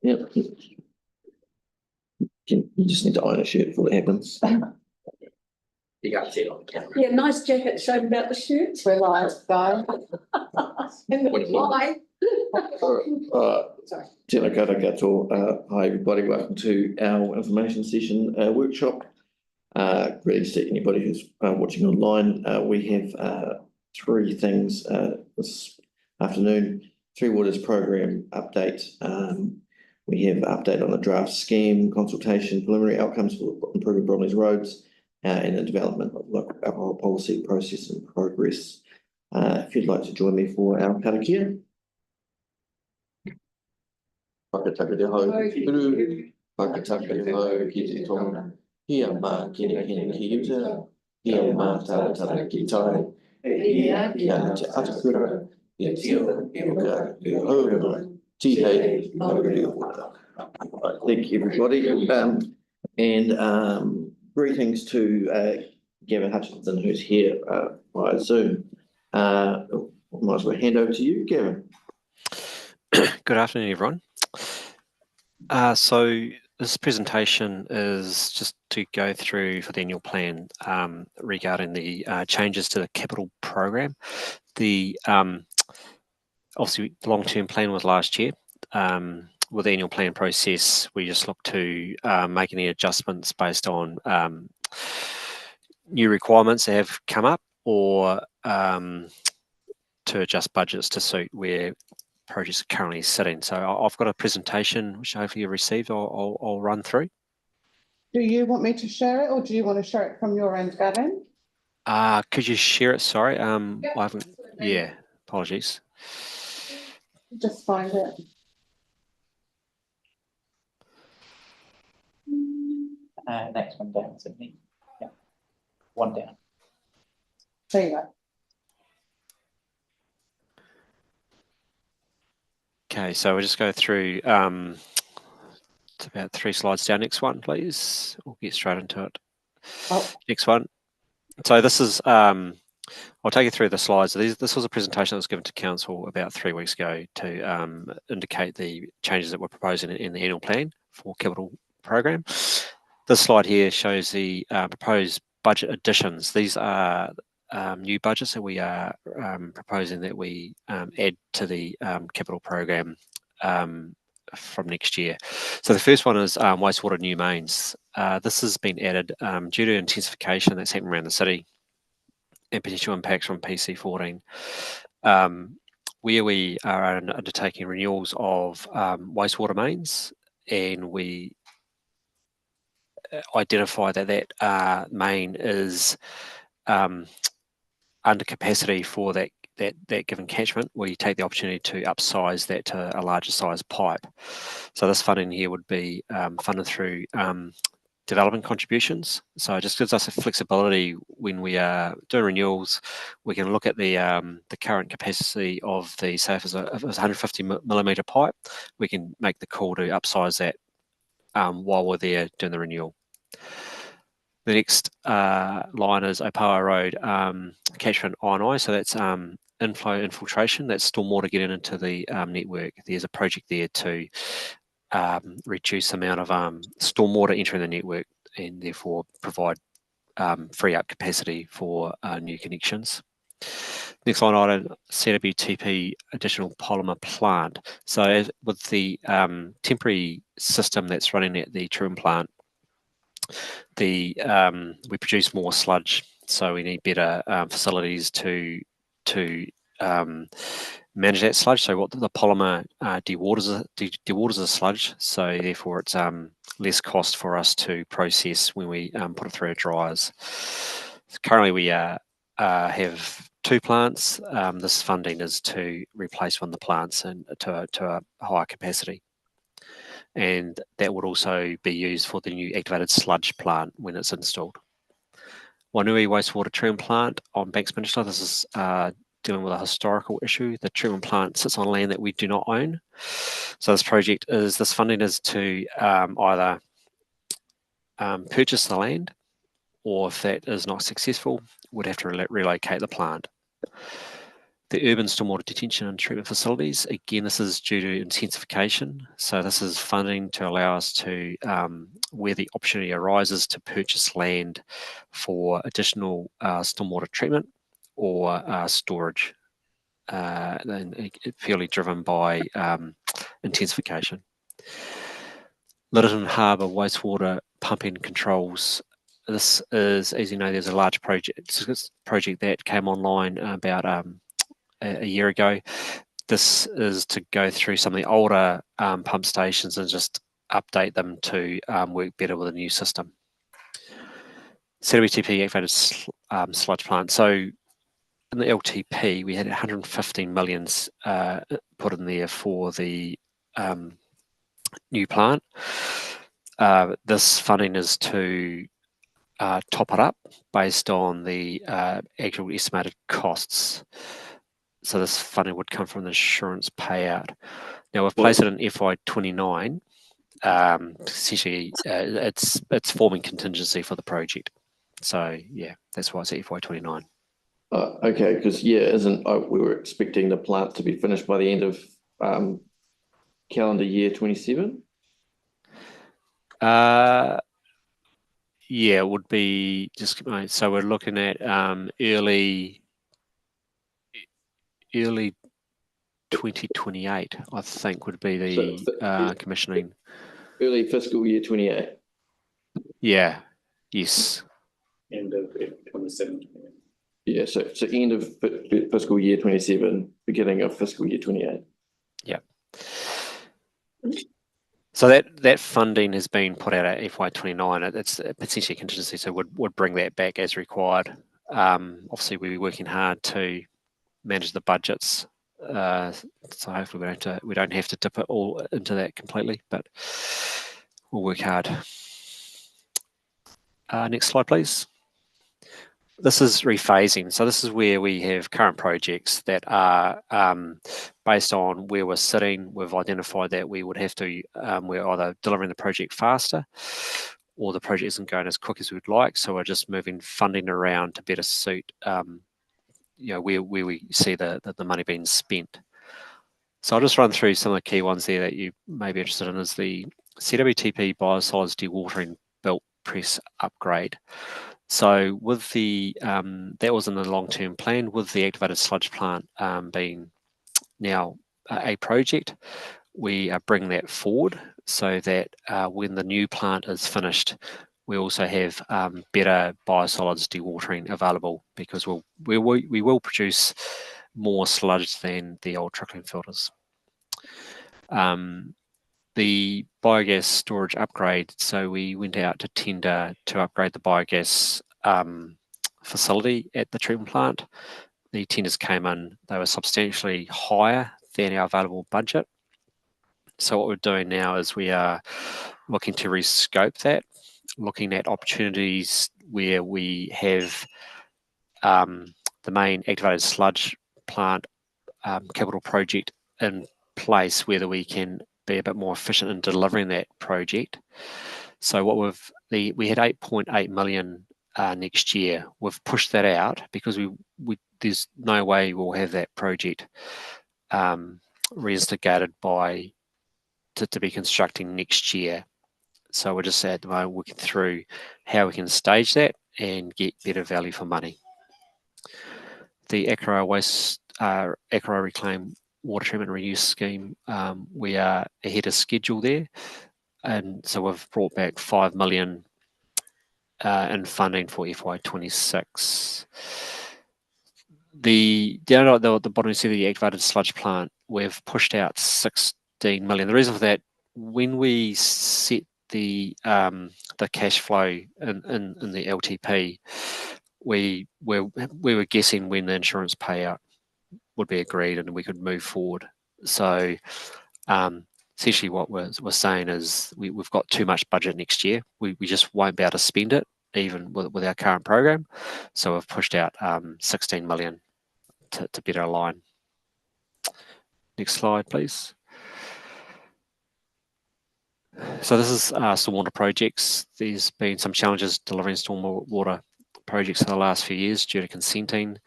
Yep. You just need to iron a shirt before it happens. You got it on camera. Yeah, nice jacket showing about the shirt. Relax, guy. And the fly. Sorry. Tēnā koutou katoa. Hi everybody, welcome to our information session workshop. Greetings to anybody who's watching online. We have three things this afternoon. Three Waters program update. We have update on the draft scheme, consultation, preliminary outcomes for improving Bromley's roads, and the development of local alcohol policy process and progress. If you'd like to join me for our karakia. Whakataka te hau ki puru, whakataka te hau ki te tonga, hia mā kina hina ki uta, hia mā tātara ki tai, hia te atakura, hia tio, uka, hau, tihei, maururi. Thank you, everybody. And greetings to Gavin Hutchinson, who's here via Zoom. Might as well hand over to you, Gavin. Good afternoon, everyone. So this presentation is just to go through for the annual plan regarding the changes to the capital program. The obviously the long-term plan was last year. With the annual plan process, we just look to make any adjustments based on new requirements that have come up, or to adjust budgets to suit where projects are currently sitting. So I've got a presentation which hopefully you received. I'll run through. Do you want me to share it, or do you want to share it from your end, Gavin? Could you share it? Sorry, Yep, I haven't. absolutely. Yeah, apologies. Just find it. Next one down, Sydney. Yeah, one down. There you go. Okay, so we'll just go through. It's about 3 slides down. Next one, please. We'll get straight into it. Oh. Next one. So this is. I'll take you through the slides. This was a presentation that was given to council about 3 weeks ago to indicate the changes that we're proposing in the annual plan for capital program. This slide here shows the proposed budget additions. These are new budgets that we are proposing that we add to the capital program from next year. So the first one is wastewater new mains. This has been added due to intensification that's happening around the city and potential impacts from PC14, where we are undertaking renewals of wastewater mains, and we identify that main is under capacity for that given catchment. We take the opportunity to upsize that to a larger size pipe. So this funding here would be funded through development contributions. So it just gives us a flexibility when we are doing renewals. We can look at the current capacity of the, say if it's a 150 millimetre pipe, we can make the call to upsize that while we're there doing the renewal. The next line is Opawa Road catchment I&I, so that's inflow infiltration, that's stormwater getting into the network. There's a project there to reduce the amount of stormwater entering the network and therefore provide free up capacity for new connections. Next line item, CWTP additional polymer plant. So with the temporary system that's running at the Truman plant, we produce more sludge, so we need better facilities to manage that sludge. So what the polymer dewaters the sludge, so therefore it's less cost for us to process when we put it through our dryers. Currently we have 2 plants. This funding is to replace one of the plants and to a higher capacity. And that would also be used for the new activated sludge plant when it's installed. Wainui wastewater treatment plant on Banks Peninsula. This is dealing with a historical issue. The treatment plant sits on land that we do not own. So this funding is to either purchase the land, or if that is not successful, we'd have to relocate the plant. The urban stormwater detention and treatment facilities, again, this is due to intensification. So this is funding to allow us to, where the opportunity arises, to purchase land for additional stormwater treatment or storage, and purely driven by intensification. Lyttelton Harbour wastewater pumping controls. This is, as you know, there's a large project that came online about a year ago. This is to go through some of the older pump stations and just update them to work better with a new system. CWTP activated sludge plant. So in the LTP, we had 115 million put in there for the new plant. This funding is to top it up based on the actual estimated costs. So this funding would come from the insurance payout. Now we've placed it in FY29. Essentially, it's forming contingency for the project. So yeah, that's why it's at FY29. Okay, because we were expecting the plant to be finished by the end of calendar year 27. Yeah, it would be just so we're looking at early 2028, I think, would be the commissioning. Early fiscal year 28. Yeah. Yes. End of 27. Yeah, so end of fiscal year 27, beginning of fiscal year 28. Yeah. So that funding has been put out at FY29. It's potentially a contingency, so would bring that back as required. Obviously, we'll be working hard to manage the budgets, so hopefully we don't have to dip it all into that completely, but we'll work hard. Next slide, please. This is rephasing. So this is where we have current projects that are based on where we're sitting. We've identified that we would have to, we're either delivering the project faster or the project isn't going as quick as we'd like. So we're just moving funding around to better suit, where we see the money being spent. So I'll just run through some of the key ones there that you may be interested in. Is the CWTP biosolids dewatering belt press upgrade. So with the that was in the long-term plan, with the activated sludge plant being now a project, we are bringing that forward so that when the new plant is finished, we also have better biosolids dewatering available, because we will produce more sludge than the old trickling filters. The biogas storage upgrade, so we went out to tender to upgrade the biogas facility at the treatment plant. The tenders came in, they were substantially higher than our available budget. So what we're doing now is we are looking to rescope that, looking at opportunities where we have the main activated sludge plant capital project in place, whether we can be a bit more efficient in delivering that project. So what we had 8.8 million next year. We've pushed that out because there's no way we'll have that project reinstigated to be constructing next year. So we're just at the moment working through how we can stage that and get better value for money. The Acro Reclaim Water Treatment and Reuse Scheme, we are ahead of schedule there, and so we've brought back 5 million in funding for FY26. Down at the bottom, you see the activated sludge plant. We've pushed out 16 million. The reason for that, when we set the cash flow in the LTP, we were guessing when the insurance payout would be agreed and we could move forward. So essentially what we're saying is we've got too much budget next year. We just won't be able to spend it even with our current program. So we've pushed out 16 million to better align. Next slide, please. So this is stormwater projects. There's been some challenges delivering stormwater projects for the last few years due to consenting.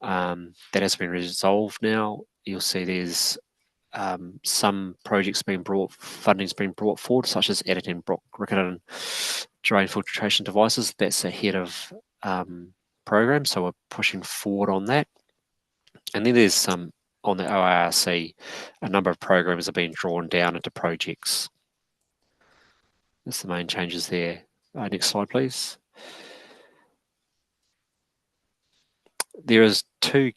That has been resolved now. You'll see there's some projects funding's been brought forward, such as editing Brook Riccarton drain filtration devices. That's ahead of program, so we're pushing forward on that. And then there's some on the OARC, a number of programs are being drawn down into projects. That's the main changes there. Next slide, please. There is 2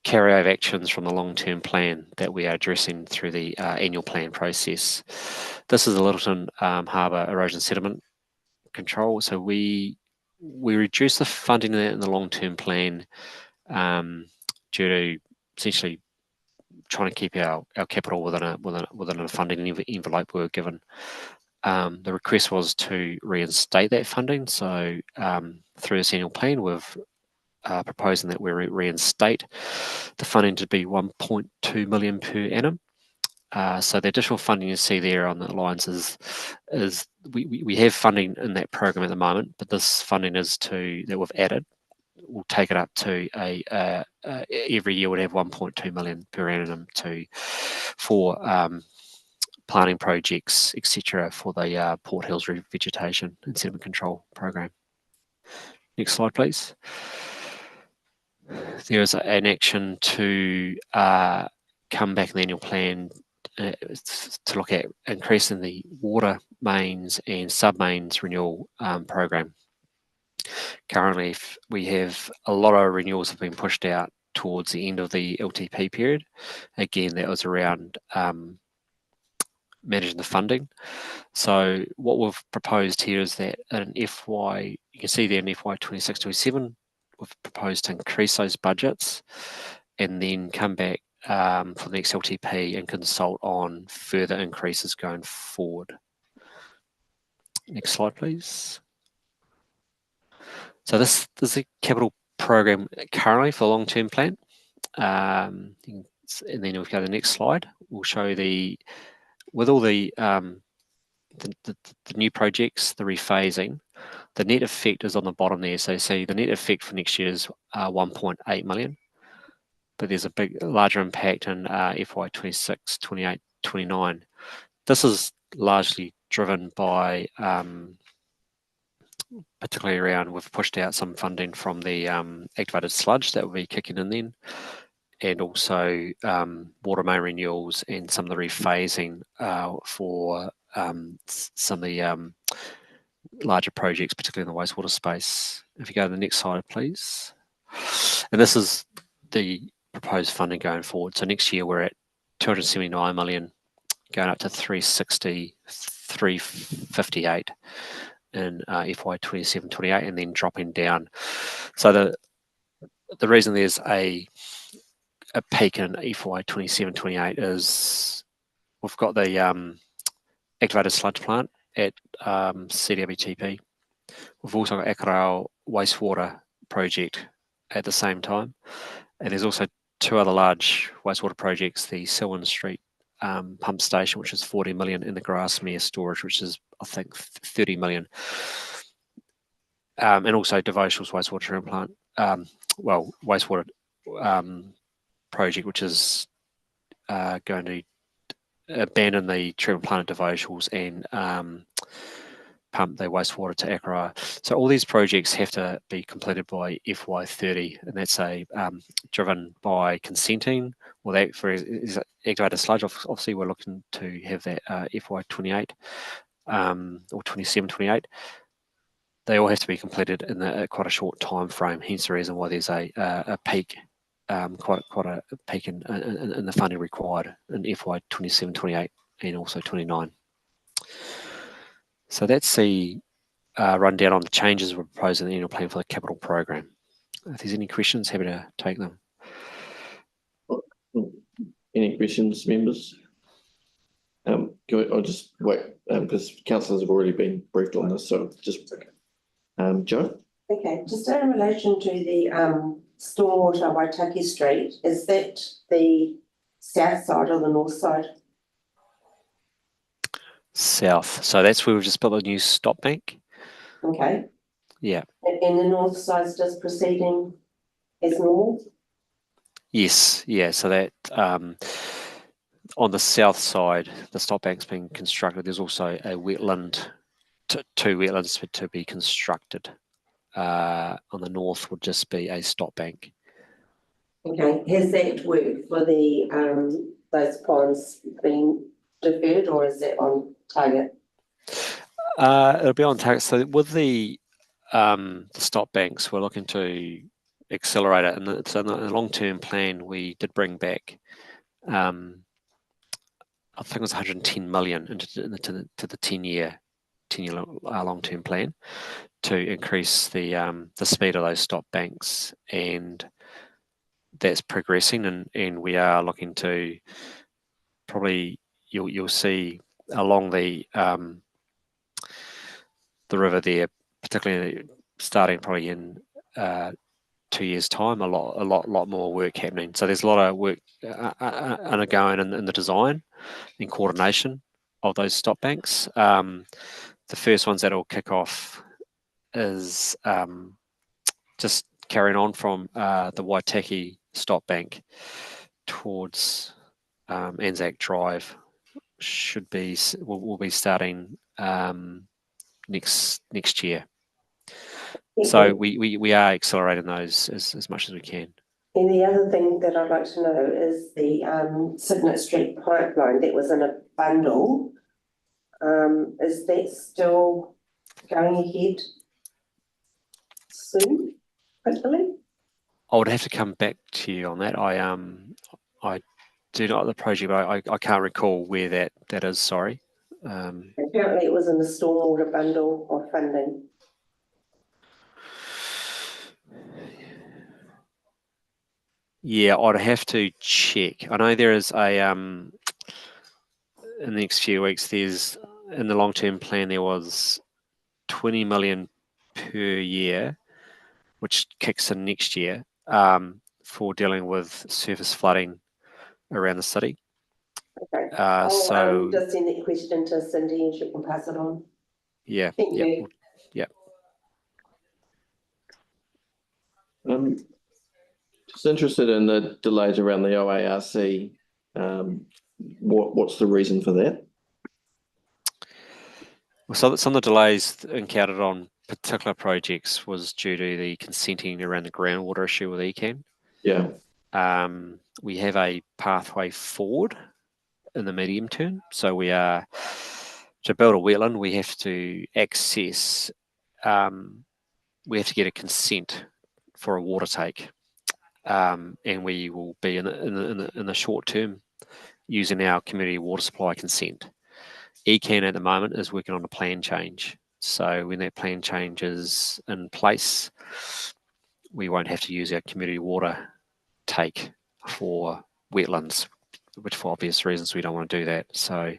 carryover actions from the long-term plan that we are addressing through the annual plan process. This is the Littleton Harbour erosion sediment control. So we reduce the funding in the long-term plan due to essentially trying to keep our capital within a funding envelope we were given. The request was to reinstate that funding. So through this annual plan, we've proposing that we reinstate the funding to be 1.2 million per annum. So the additional funding you see there on the lines is we have funding in that program at the moment, but this funding that we've added will take it up to every year would have 1.2 million per annum for planting projects, etc., for the Port Hills revegetation and sediment control program. Next slide, please. There is an action to come back in the annual plan to look at increasing the water mains and sub-mains renewal program. Currently, we have a lot of renewals have been pushed out towards the end of the LTP period. Again, that was around managing the funding. So what we've proposed here is that in you can see there in FY 26-27, we've proposed to increase those budgets and then come back for the next LTP and consult on further increases going forward. Next slide, please. So this is the capital program currently for the long-term plan. And then if we go to the next slide, we'll show with all the new projects, the rephasing, the net effect is on the bottom there. So see the net effect for next year is 1.8 million, but there's a larger impact in FY 26, 28, 29. This is largely driven by particularly around, we've pushed out some funding from the activated sludge that will be kicking in then, and also water main renewals and some of the rephasing for some of the larger projects, particularly in the wastewater space. If you go to the next slide, please. And this is the proposed funding going forward. So next year we're at 279 million, going up to 360, 358 in FY 27-28, and then dropping down. So the reason there's a peak in FY 27-28 is we've got the activated sludge plant at CWTP. We've also got Akorau wastewater project at the same time, and there's also 2 other large wastewater projects: the Selwyn Street pump station, which is 40 million, and the Grassmere storage, which is I think 30 million, and also Devotional's wastewater treatment plant, wastewater project, which is going to abandon the treatment plant at Devotional's and pump their wastewater to Akorau. So all these projects have to be completed by FY 30, and that's driven by consenting. Well, that for activated sludge, obviously we're looking to have that FY 28 or 27-28. They all have to be completed in quite a short time frame. Hence the reason why there's a peak, quite a peak in the funding required in FY 27-28 and also 29. So that's the rundown on the changes we're proposing in the annual plan for the capital program. If there's any questions, happy to take them. Any questions, members? I'll just wait because councillors have already been briefed on this. So just Joe. Okay, just in relation to the stormwater Waitai Street, is that the south side or the north side? South. So that's where we've just built a new stop bank. Okay. Yeah. And the north side is just proceeding as normal? Yes, yeah. So that on the south side, the stop bank's being constructed. There's also a wetland, two wetlands to be constructed. On the north would just be a stop bank. Okay, has that work for the those ponds been deferred, or is that on target? It'll be on target. So with the stop banks, we're looking to accelerate it, and it's in the long-term plan. We did bring back, I think it was 110 million into the 10-year long-term plan to increase the speed of those stop banks, and that's progressing, and we are looking to probably you'll see along the river there, particularly starting probably in 2 years' time, a lot more work happening. So there's a lot of work undergoing in the design and coordination of those stop banks. The first ones that will kick off is just carrying on from the Waitai stop bank towards Anzac Drive. Will be starting next year. So we are accelerating those as much as we can. And the other thing that I'd like to know is the Signet Street pipeline that was in a bundle. Is that still going ahead soon, hopefully? I would have to come back to you on that. I do not the project, but I can't recall where that is. Sorry. Apparently, it was in the stormwater bundle of funding. Yeah, I'd have to check. I know there is a in the next few weeks. There's in the long-term plan there was 20 million per year, which kicks in next year for dealing with surface flooding around the city. Okay. So just send that question to Cindy and she can pass it on. Yeah. Thank you. Yeah. Just interested in the delays around the OARC. What's the reason for that? Well, so some of the delays encountered on particular projects was due to the consenting around the groundwater issue with ECAN. Yeah. We have a pathway forward in the medium term. So we are to build a wetland. We have to access. We have to get a consent for a water take, and we will be in the short term using our community water supply consent. ECAN at the moment is working on a plan change. So when that plan change is in place, we won't have to use our community water take for wetlands, which for obvious reasons we don't want to do that. So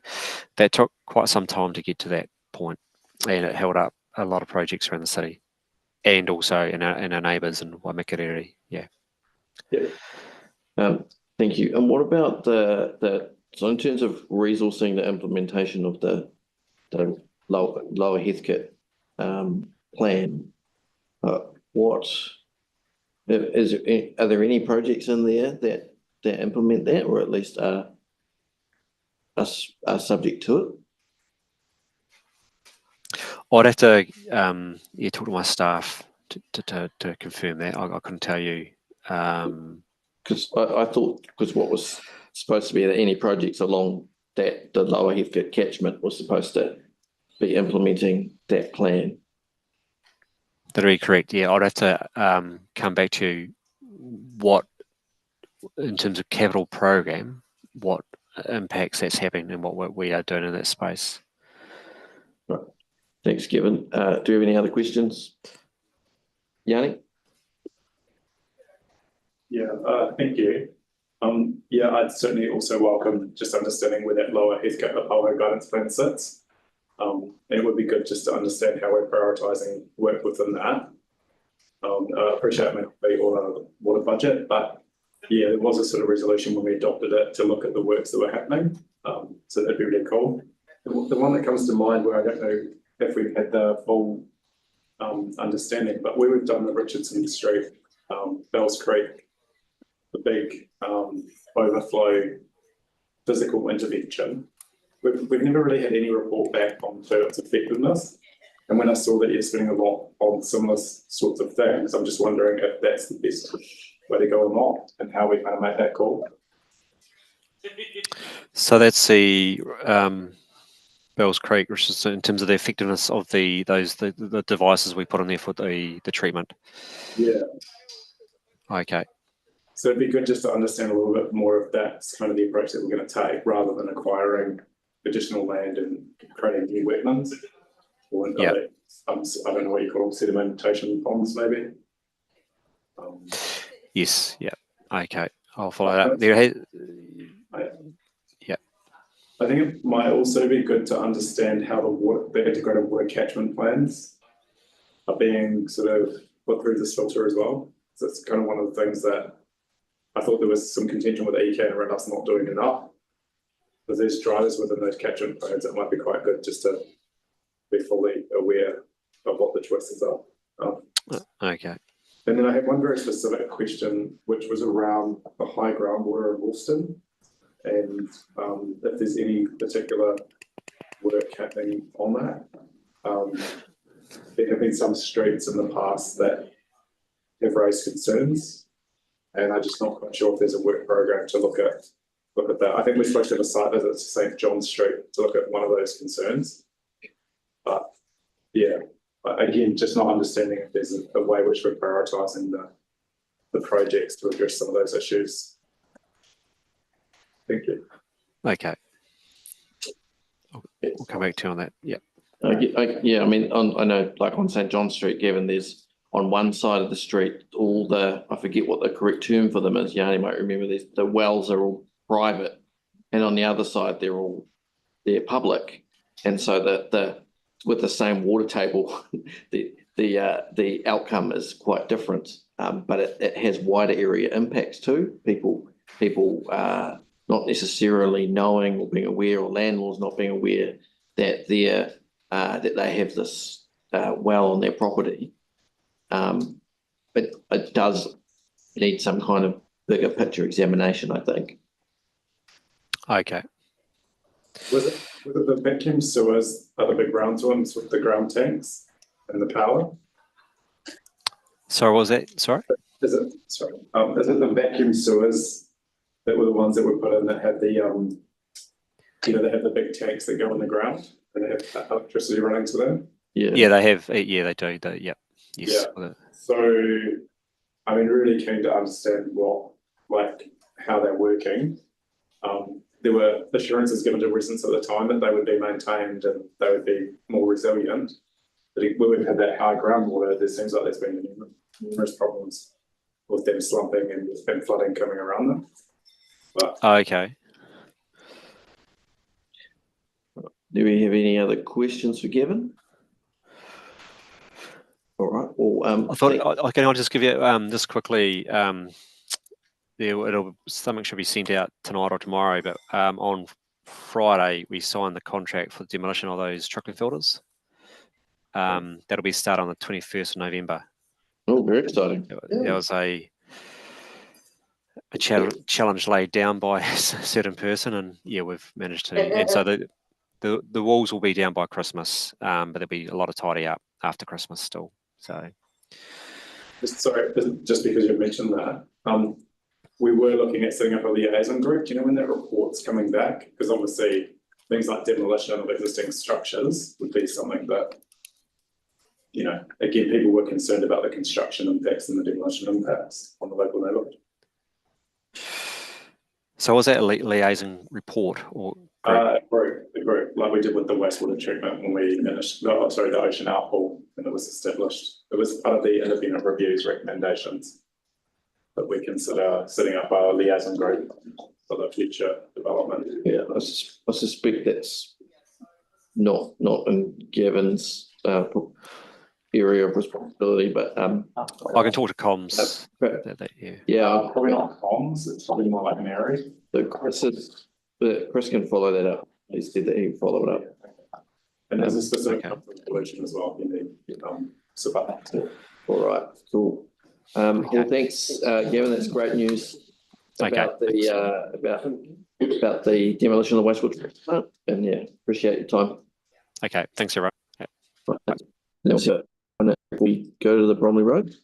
that took quite some time to get to that point, and it held up a lot of projects around the city and also in our neighbours in Waimakariri. Yeah. Thank you. And what about so in terms of resourcing the implementation of the Lower Heathcote plan, what are there any projects in there that implement that, or at least are subject to it? I'd have to talk to my staff to confirm that. I couldn't tell you. Because I thought, because what was supposed to be that any projects along the Lower Heathcote catchment was supposed to be implementing that plan. That'd be correct. Yeah, I'd have to come back to you what, in terms of capital program, what impacts that's having and what we are doing in that space. Right. Thanks, Kevin. Do you have any other questions? Yanni? Yeah, thank you. Yeah, I'd certainly also welcome just understanding where that Lower Heathcote Apollo guidance plan sits. It would be good just to understand how we're prioritising work within that. I appreciate it may not be all our water budget, but yeah, there was a sort of resolution when we adopted it to look at the works that were happening. So that'd be really cool. The one that comes to mind where I don't know if we've had the full understanding, but where we've done the Richardson Street, Bells Creek the big overflow physical intervention, we've never really had any report back on its effectiveness. And when I saw that you're spending a lot on similar sorts of things, I'm just wondering if that's the best way to go or not, and how we kind of make that call. So that's the Bells Creek, which is in terms of the effectiveness of the devices we put on there for the treatment. Yeah. Okay. So it'd be good just to understand a little bit more if that's kind of the approach that we're going to take, rather than acquiring additional land and creating new wetlands. Or Yeah. I don't know what you call them, sedimentation ponds, maybe. Yes. Yeah. Okay. I'll follow that up. There. Yeah. I think it might also be good to understand how the integrated water catchment plans are being sort of put through this filter as well. So it's kind of one of the things that I thought there was some contention with EK around us not doing enough. But there's drivers within those catchment plans, it might be quite good just to be fully aware of what the choices are. Okay. And then I had one very specific question, which was around the high groundwater in Woolston, and if there's any particular work happening on that. There have been some streets in the past that have raised concerns, and I'm just not quite sure if there's a work program to look at that. I think we're supposed to have a site visit to St John Street to look at one of those concerns. But yeah, again, just not understanding if there's a way which we're prioritising the projects to address some of those issues. Thank you. Okay. We'll come back to you on that. Yeah. Yeah, I mean, I know, like on St John Street, Gavin, there's on one side of the street, all the, I forget what the correct term for them is, Yanni might remember this, the wells are all private, and on the other side, they're public. And so that with the same water table, the outcome is quite different, but it has wider area impacts too. People not necessarily knowing or being aware, or landlords not being aware that that they have this well on their property. But it does need some kind of bigger picture examination, I think. Okay. Was it the vacuum sewers are the big round ones with the ground tanks and the power? Sorry, what was that? Sorry? Is it the vacuum sewers that were the ones that were put in that had the they have the big tanks that go in the ground and they have electricity running to them? Yeah, they have. Yeah, they do. Yep. Yes. Yeah. So, I mean, really keen to understand how they're working. There were assurances given to residents at the time that they would be maintained and they would be more resilient. But when we've had that high groundwater, there seems like there's been numerous problems with them slumping and there's been flooding coming around them. But okay. Do we have any other questions for Gavin? All right. Well, I thought can I just give you just quickly. Something should be sent out tonight or tomorrow, but on Friday we signed the contract for the demolition of those trickling filters. That'll be started on the 21st of November. Oh, very exciting. There was a challenge laid down by a certain person, and yeah, we've managed to. And so the walls will be down by Christmas, but there'll be a lot of tidy up after Christmas still. So, sorry, just because you mentioned that, we were looking at setting up a liaison group. Do you know when that report's coming back? Because obviously things like demolition of existing structures would be something that, again, people were concerned about the construction impacts and the demolition impacts on the local neighbourhood. So was that a liaison report or the group, like we did with the wastewater treatment when we finished, the ocean outfall, and it was established. It was part of the independent review's recommendations that we consider setting up a liaison group for the future development. Yeah, I suspect that's not in Gavin's area of responsibility, but I can talk to comms. Yeah, probably not comms. It's probably more like Mary. So Chris can follow that up. He said that he'd follow it up. And there's a specific solution as well. You need support. All right, cool. Well, thanks, Gavin. That's great news. about about the demolition of the wastewater plant, and yeah, appreciate your time. Okay, thanks everyone. Now, so, we go to the Bromley Road.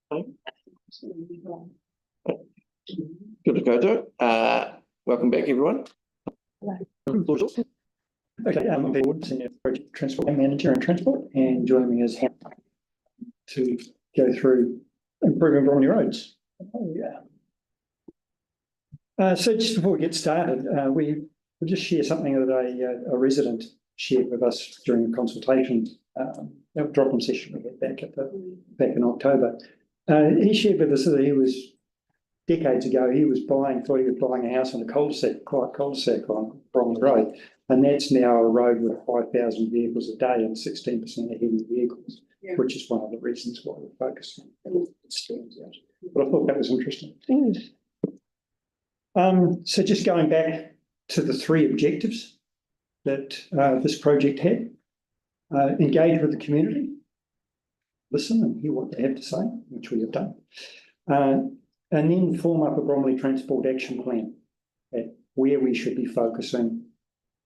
Good to go to it. Welcome back, everyone. Okay, I'm Wood, Senior Project Transport Manager in Transport, and joining me is Hannah to go through improving Bromley roads. Oh, yeah. So just before we get started, we'll just share something that a resident shared with us during a consultation, a drop-in session we had back in October. He shared with us that he was decades ago, thought he was buying a house on a quiet cul-de-sac on Bromley Road, and that's now a road with 5,000 vehicles a day and 16% of heavy vehicles, which is one of the reasons why we're focused on it. Stands out. But I thought that was interesting. So just going back to the three objectives that this project had: engage with the community, listen and hear what they have to say, which we have done. And then form up a Bromley Transport Action Plan at where we should be focusing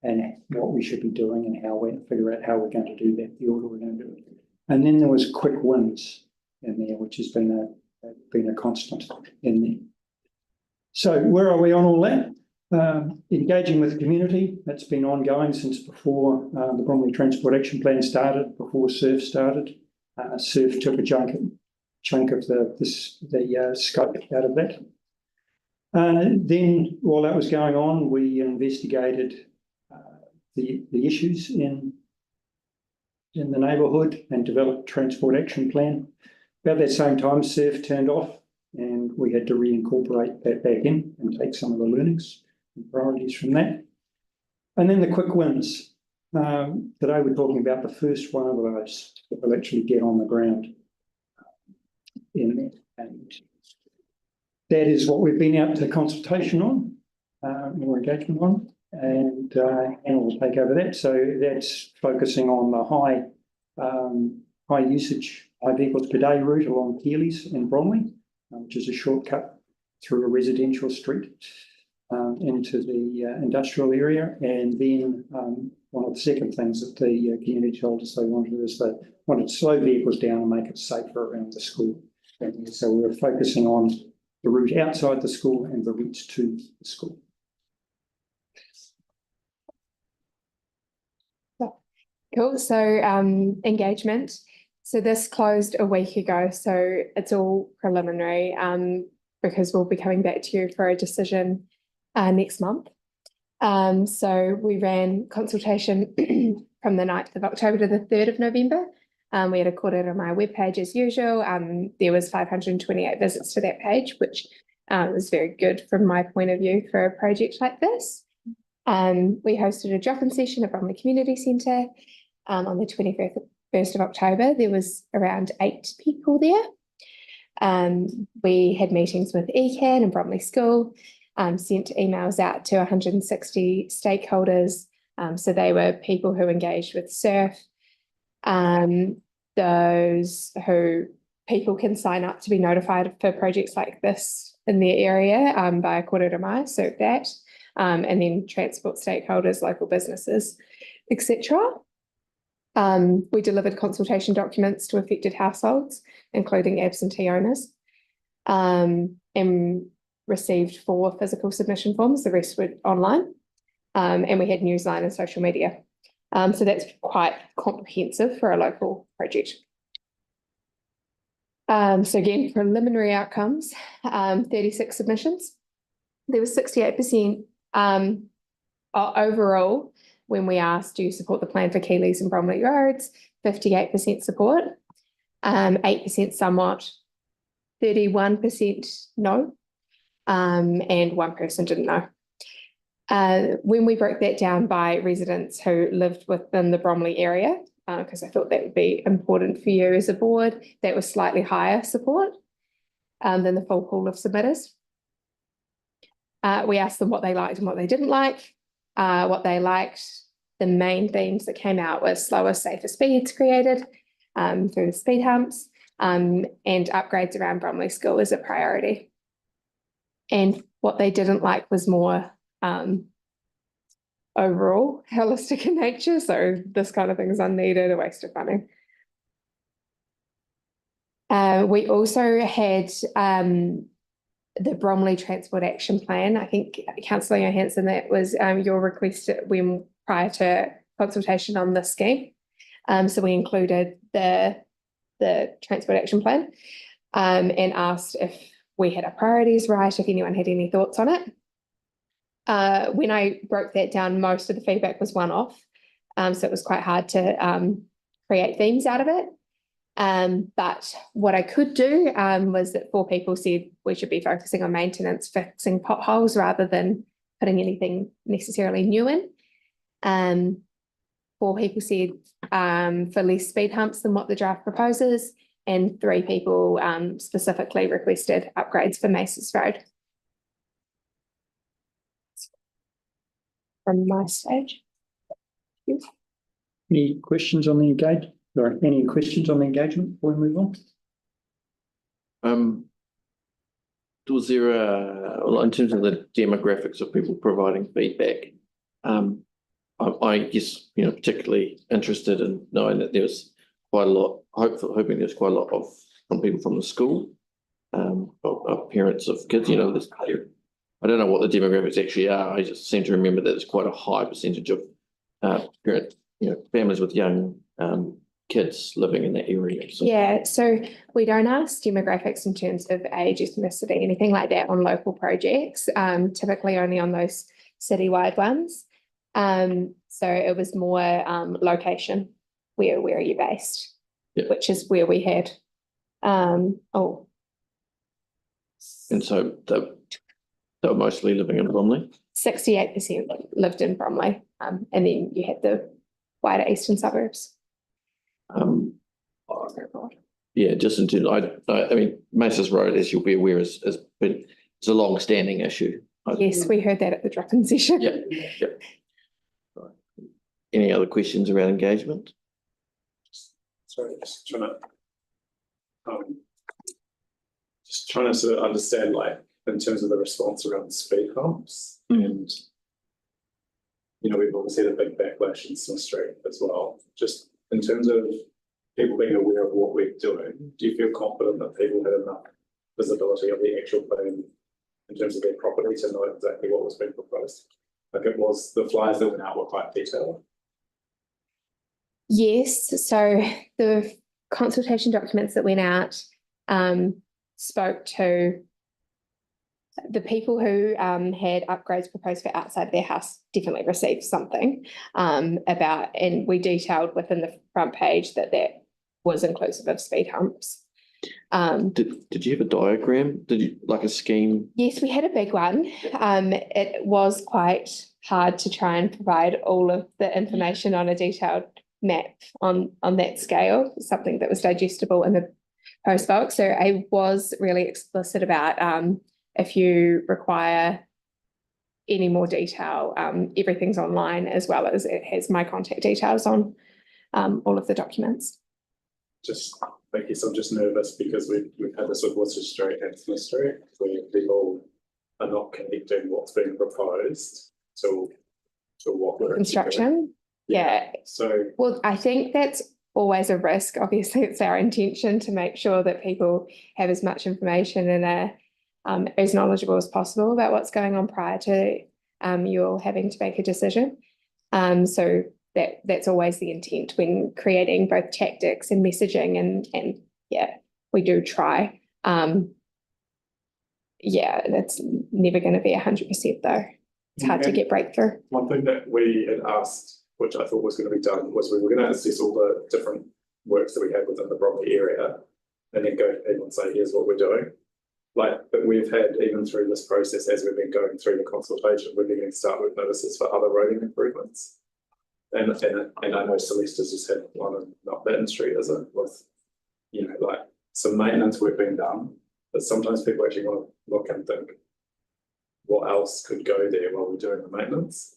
and what we should be doing and how we figure out how we're going to do that, the order we're going to do it. And then there was quick wins in there, which has been a constant in there. So where are we on all that? Engaging with the community, that's been ongoing since before the Bromley Transport Action Plan started, before SURF started. SURF took a chunk of the scope out of that. Then while that was going on, we investigated the issues in the neighbourhood and developed a transport action plan. About that same time, SURF turned off and we had to reincorporate that back in and take some of the learnings and priorities from that. And then the quick wins. Today we're talking about the first one of those that will actually get on the ground in there. And that is what we've been out to consultation on, more engagement on, and we'll take over that. So that's focusing on the high usage, high vehicles per day route along Keely's in Bromley, which is a shortcut through a residential street into the industrial area. And then one of the second things that the community told us they wanted is they wanted to slow vehicles down and make it safer around the school. And so we're focusing on the route outside the school and the routes to the school. Cool. So engagement. So this closed a week ago. So it's all preliminary because we'll be coming back to you for a decision next month. So we ran consultation from the 9th of October to the 3rd of November. We had a quarter on my webpage as usual. There was 528 visits to that page, which was very good from my point of view for a project like this. We hosted a drop-in session at Bromley Community Centre on the 21st of October. There was around 8 people there. We had meetings with ECAN and Bromley School, sent emails out to 160 stakeholders. So they were people who engaged with SURF, those who people can sign up to be notified for projects like this in their area by a quarter to mai, so that, and then transport stakeholders, local businesses, etc. We delivered consultation documents to affected households, including absentee owners, and received 4 physical submission forms. The rest were online, and we had newsline and social media. So that's quite comprehensive for a local project. So again, preliminary outcomes, 36 submissions. There was 68% overall when we asked, do you support the plan for Keely's and Bromley roads? 58% support, 8% somewhat, 31% no, and 1 person didn't know. When we broke that down by residents who lived within the Bromley area, because I thought that would be important for you as a board, that was slightly higher support than the full pool of submitters. We asked them what they liked and what they didn't like. What they liked, the main themes that came out was slower, safer speeds created through the speed humps, and upgrades around Bromley School as a priority. And what they didn't like was more overall holistic in nature. So this kind of thing is unneeded, a waste of money. We also had the Bromley Transport Action Plan. I think, Councillor Johansson, that was your request when prior to consultation on this scheme. So we included the Transport Action Plan and asked if we had our priorities right, if anyone had any thoughts on it. When I broke that down, most of the feedback was one-off, so it was quite hard to create themes out of it. But what I could do was that 4 people said we should be focusing on maintenance, fixing potholes rather than putting anything necessarily new in. 4 people said for less speed humps than what the draft proposes, and 3 people specifically requested upgrades for Maces Road. From my stage. Any questions on the There any questions on the engagement before we move on? Was there well, in terms of the demographics of people providing feedback, I guess, you know, particularly interested in knowing that there was quite a lot, hoping there's quite a lot of from people from the school, of parents of kids, you know, I don't know what the demographics actually are. I just seem to remember that there's quite a high percentage of parent, you know, families with young kids living in that area. So. Yeah, so we don't ask demographics in terms of age, ethnicity, anything like that on local projects, typically only on those citywide ones. So it was more location, where are you based? Yeah. Which is where we had, And so they were mostly living in Bromley? 68% lived in Bromley, and then you had the wider eastern suburbs. Yeah, just in terms, I mean, Masons Road, as you'll be aware, has been, it's a long-standing issue. Yes, we heard that at the drop-in session. Yeah, yeah. Right. Any other questions around engagement? Sorry, just trying to sort of understand, like, in terms of the response around speed humps, and you know, we've obviously had a big backlash in Smith Street as well. Just in terms of people being aware of what we're doing, do you feel confident that people had enough visibility of the actual plan in terms of their property to know exactly what was being proposed? Like, it was, the flyers that went out were quite detailed. Yes, so the consultation documents that went out spoke to the people who had upgrades proposed for outside their house definitely received something about, and we detailed within the front page that was inclusive of speed humps. Did you have a diagram? Did you like a scheme? Yes, we had a big one. It was quite hard to try and provide all of the information on a detailed map on that scale, something that was digestible in the post box. So I was really explicit about if you require any more detail, everything's online, as well as it has my contact details on all of the documents. Just, I guess I'm just nervous because we've had this with Worcester Street and Smith Street, where people are not connecting what's being proposed to what we're Construction. Yeah. So, well, I think that's always a risk. Obviously, it's our intention to make sure that people have as much information and are as knowledgeable as possible about what's going on prior to you all having to make a decision. So that's always the intent when creating both tactics and messaging, and yeah, we do try. Yeah, that's never going to be 100% though. It's hard to get breakthrough. one thing that we had asked, which I thought was going to be done, was we were going to assess all the different works that we had within the Bromley area and then go to people and say, here's what we're doing. Like, but we've had, even through this process, as we've been going through the consultation, we're beginning to start with notices for other roading improvements. And I know Celeste's just had one in not Baton Street, is it? With, you know, like some maintenance work being done, but sometimes people actually want to look and think, what else could go there while we're doing the maintenance?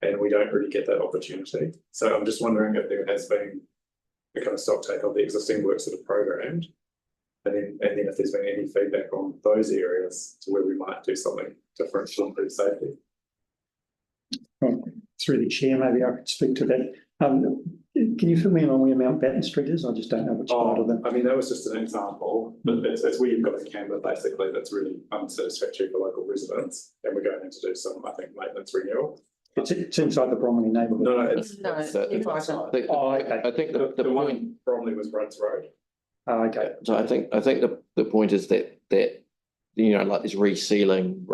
And we don't really get that opportunity. So I'm just wondering if there has been a kind of stock take of the existing works that are programmed, and then if there's been any feedback on those areas to where we might do something different to improve safety. Through the chair, maybe I could speak to that. Can you fill me in on where Mount Batten Street is? I just don't know which part of them. I mean, that was just an example, but it's where you've got a camber basically that's really unsatisfactory for local residents, and we're going in to do some, I think, maintenance renewal. It's inside the Bromley neighbourhood. No, it's okay. I think the one in Bromley was Rhodes Road. Oh, okay. So I think the point is that you know, like this resealing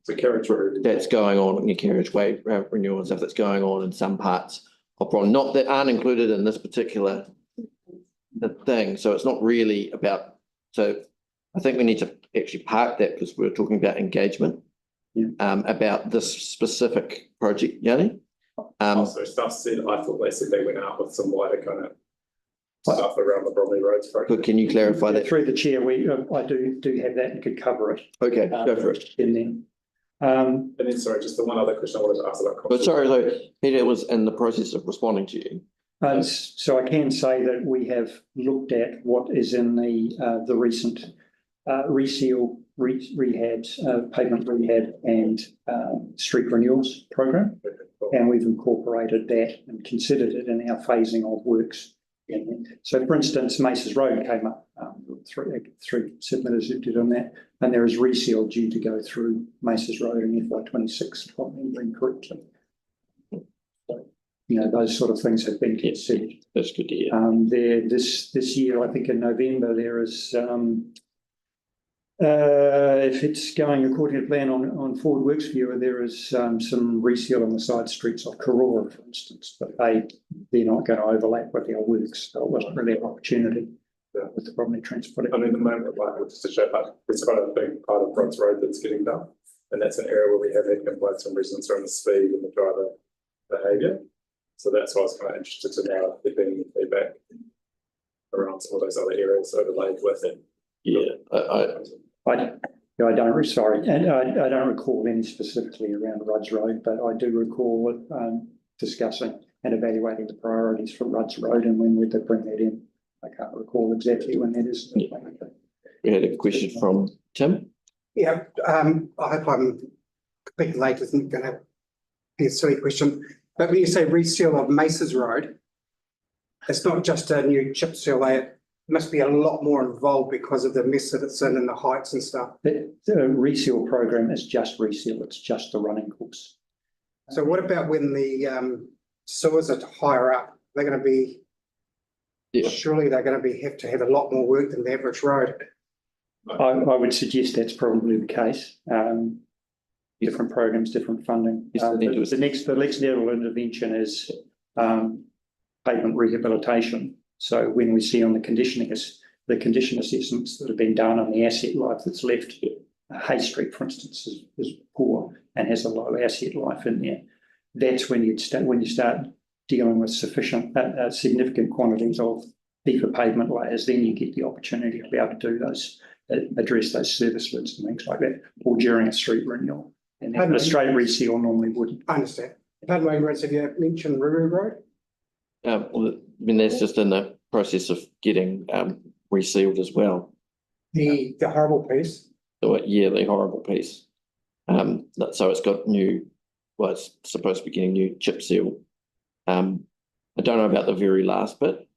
The carriageway that's going on in your carriageway renewal and stuff that's going on in some parts of Bromley, not that aren't included in this particular thing. So it's not really about. So I think we need to actually park that because we're talking about engagement. Yeah. About this specific project, Yanni. So stuff said, I thought they said they went out with some wider kind of stuff around the Bromley Roads project. But can you clarify that? Through the chair, I do have that and could cover it. Okay, go for it. In then. And then, sorry, just the one other question I wanted to ask about. But sorry, though, Peter was in the process of responding to you. So I can say that we have looked at what is in the recent reseal, rehabs, pavement rehab and street renewals program. And we've incorporated that and considered it in our phasing of works. So for instance, Maces Road came up, three submitters who did on that, and there is reseal due to go through Maces Road in FY26, if I'm remembering correctly. So, those sort of things have been considered. That's good to hear. This year, I think in November, there is, if it's going according to plan on Forward Works Viewer, there is some reseal on the side streets of Karora, for instance, but they're not going to overlap with our works. So it wasn't really an opportunity with the Bromley Transport. I mean, at the moment, like just to show that it's quite a big part of Rods Road that's getting done, and that's an area where we have had complaints from residents around the speed and the driver behaviour. So that's why I was kind of interested to know if there'd been any feedback around some of those other areas overlaid with it. Yeah, I don't, sorry, and I don't recall any specifically around Rudd's Road, but I do recall discussing and evaluating the priorities for Rudd's Road and when would they bring that in. I can't recall exactly when that is. Yeah. We had a question from Tim. Yeah, I hope I'm a bit late, isn't going to be a silly question. But when you say reseal of Maces Road, it's not just a new chip seal layer. It must be a lot more involved because of the mess that it's in and the heights and stuff. The reseal program is just reseal, it's just the running course. So what about when the sewers are higher up? They're going to be, surely they're going to be have to have a lot more work than the average road. I would suggest that's probably the case. Different programs, different funding. The next level of intervention is pavement rehabilitation. So when we see on the condition assessments that have been done on the asset life that's left, Hay Street, for instance, is poor and has a low asset life in there. That's when you start dealing with significant quantities of deeper pavement layers. Then you get the opportunity to be able to do those, address those service lids and things like that, or during a street renewal. And a straight reseal normally wouldn't. I understand. Pardon my ignorance, have you mentioned Ruru Road? Well, I mean, that's just in the process of getting resealed as well. The horrible piece? The horrible piece. So it's got it's supposed to be getting new chip seal. I don't know about the very last bit,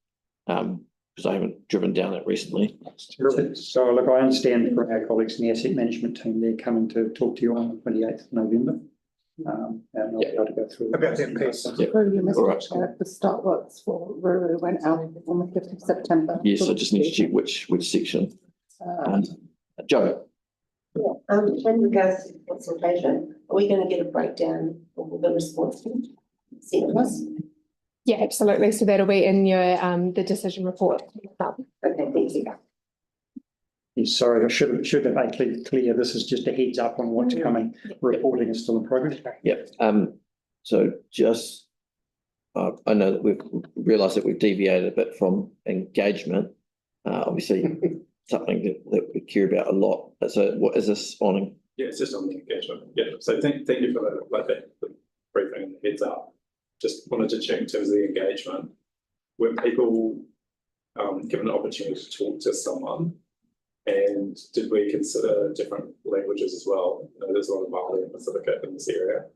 because I haven't driven down it recently. So look, I understand from our colleagues in the asset management team, they're coming to talk to you on the 28th of November. And I'll be able to go through about that piece. All right. The start works for Ruru went out on the 5th of September. Yes, I just need to check which section. Joe. Yeah, in regards to the consultation, are we going to get a breakdown of the response sent to us? Yeah, absolutely. So that'll be in your the decision report. Okay, thank you. Yes, sorry, I should have made clear. This is just a heads up on what's coming. Reporting is still in progress. Yeah. So just I know that we've realised that we've deviated a bit from engagement. Obviously, something that we care about a lot. So, what is this on? Yeah, it's just on the engagement. Yeah. So thank you for that briefing and the heads up. Just wanted to check in terms of the engagement. Were people given the opportunity to talk to someone? And did we consider different languages as well? There's a lot of Māori and Pacifica in this area.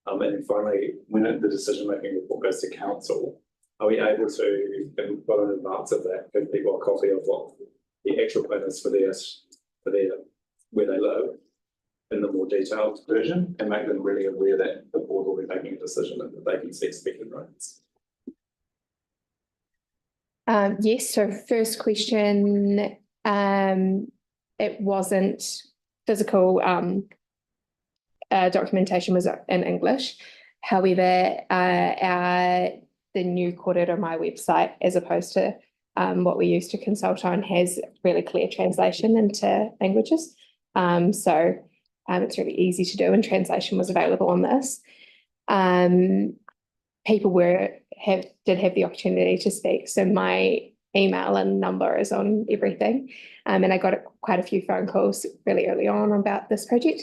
And then finally, when the decision-making report goes to council, are we able to, well in advance of that, give people a copy of what the actual plan is for where they live in the more detailed version, and make them really aware that the board will be making a decision and that they can see expected rates? Yes, so first question, it wasn't physical documentation was in English. However, the new kōrero My website, as opposed to what we used to consult on, has really clear translation into languages. So it's really easy to do, and translation was available on this. People did have the opportunity to speak, so my email and number is on everything. And I got quite a few phone calls really early on about this project.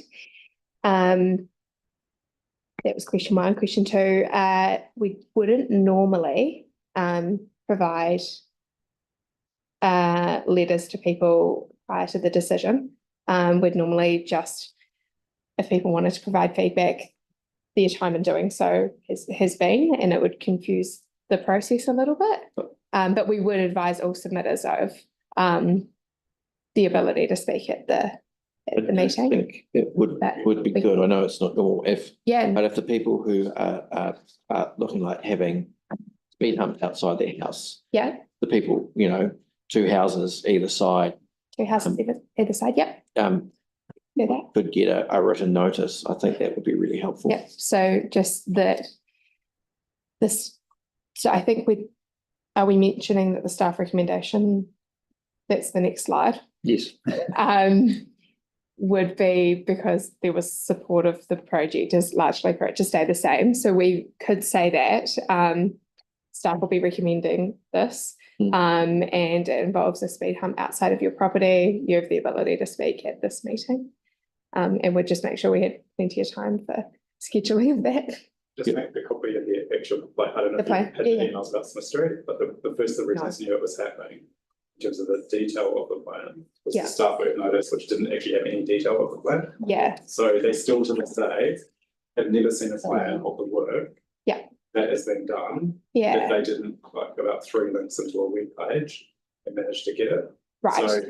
That was question one. Question two, we wouldn't normally provide letters to people prior to the decision. We'd normally just, if people wanted to provide feedback, their time in doing so has been, and it would confuse the process a little bit. But we would advise all submitters of the ability to speak at the meeting. I think it would be good. I know it's not normal but if the people who are looking like having speed humps outside their house, the people, 2 houses either side. 2 houses either side, do that. Could get a written notice. I think that would be really helpful. So just that this, so I think are we mentioning that the staff recommendation, that's the next slide, Yes. would be because there was support of the project is largely for it to stay the same. So we could say that staff will be recommending this, and it involves a speed hump outside of your property. You have the ability to speak at this meeting, and we'd just make sure we had plenty of time for scheduling of that. Just make the copy of the actual, like, I don't know if you had emails about Smith Street, but the first the reasons knew it was happening in terms of the detail of the plan was the staff work notice, which didn't actually have any detail of the plan. So they still to this day have never seen a plan of the work that has been done. If they didn't, like, about 3 links into a web page and managed to get it. So,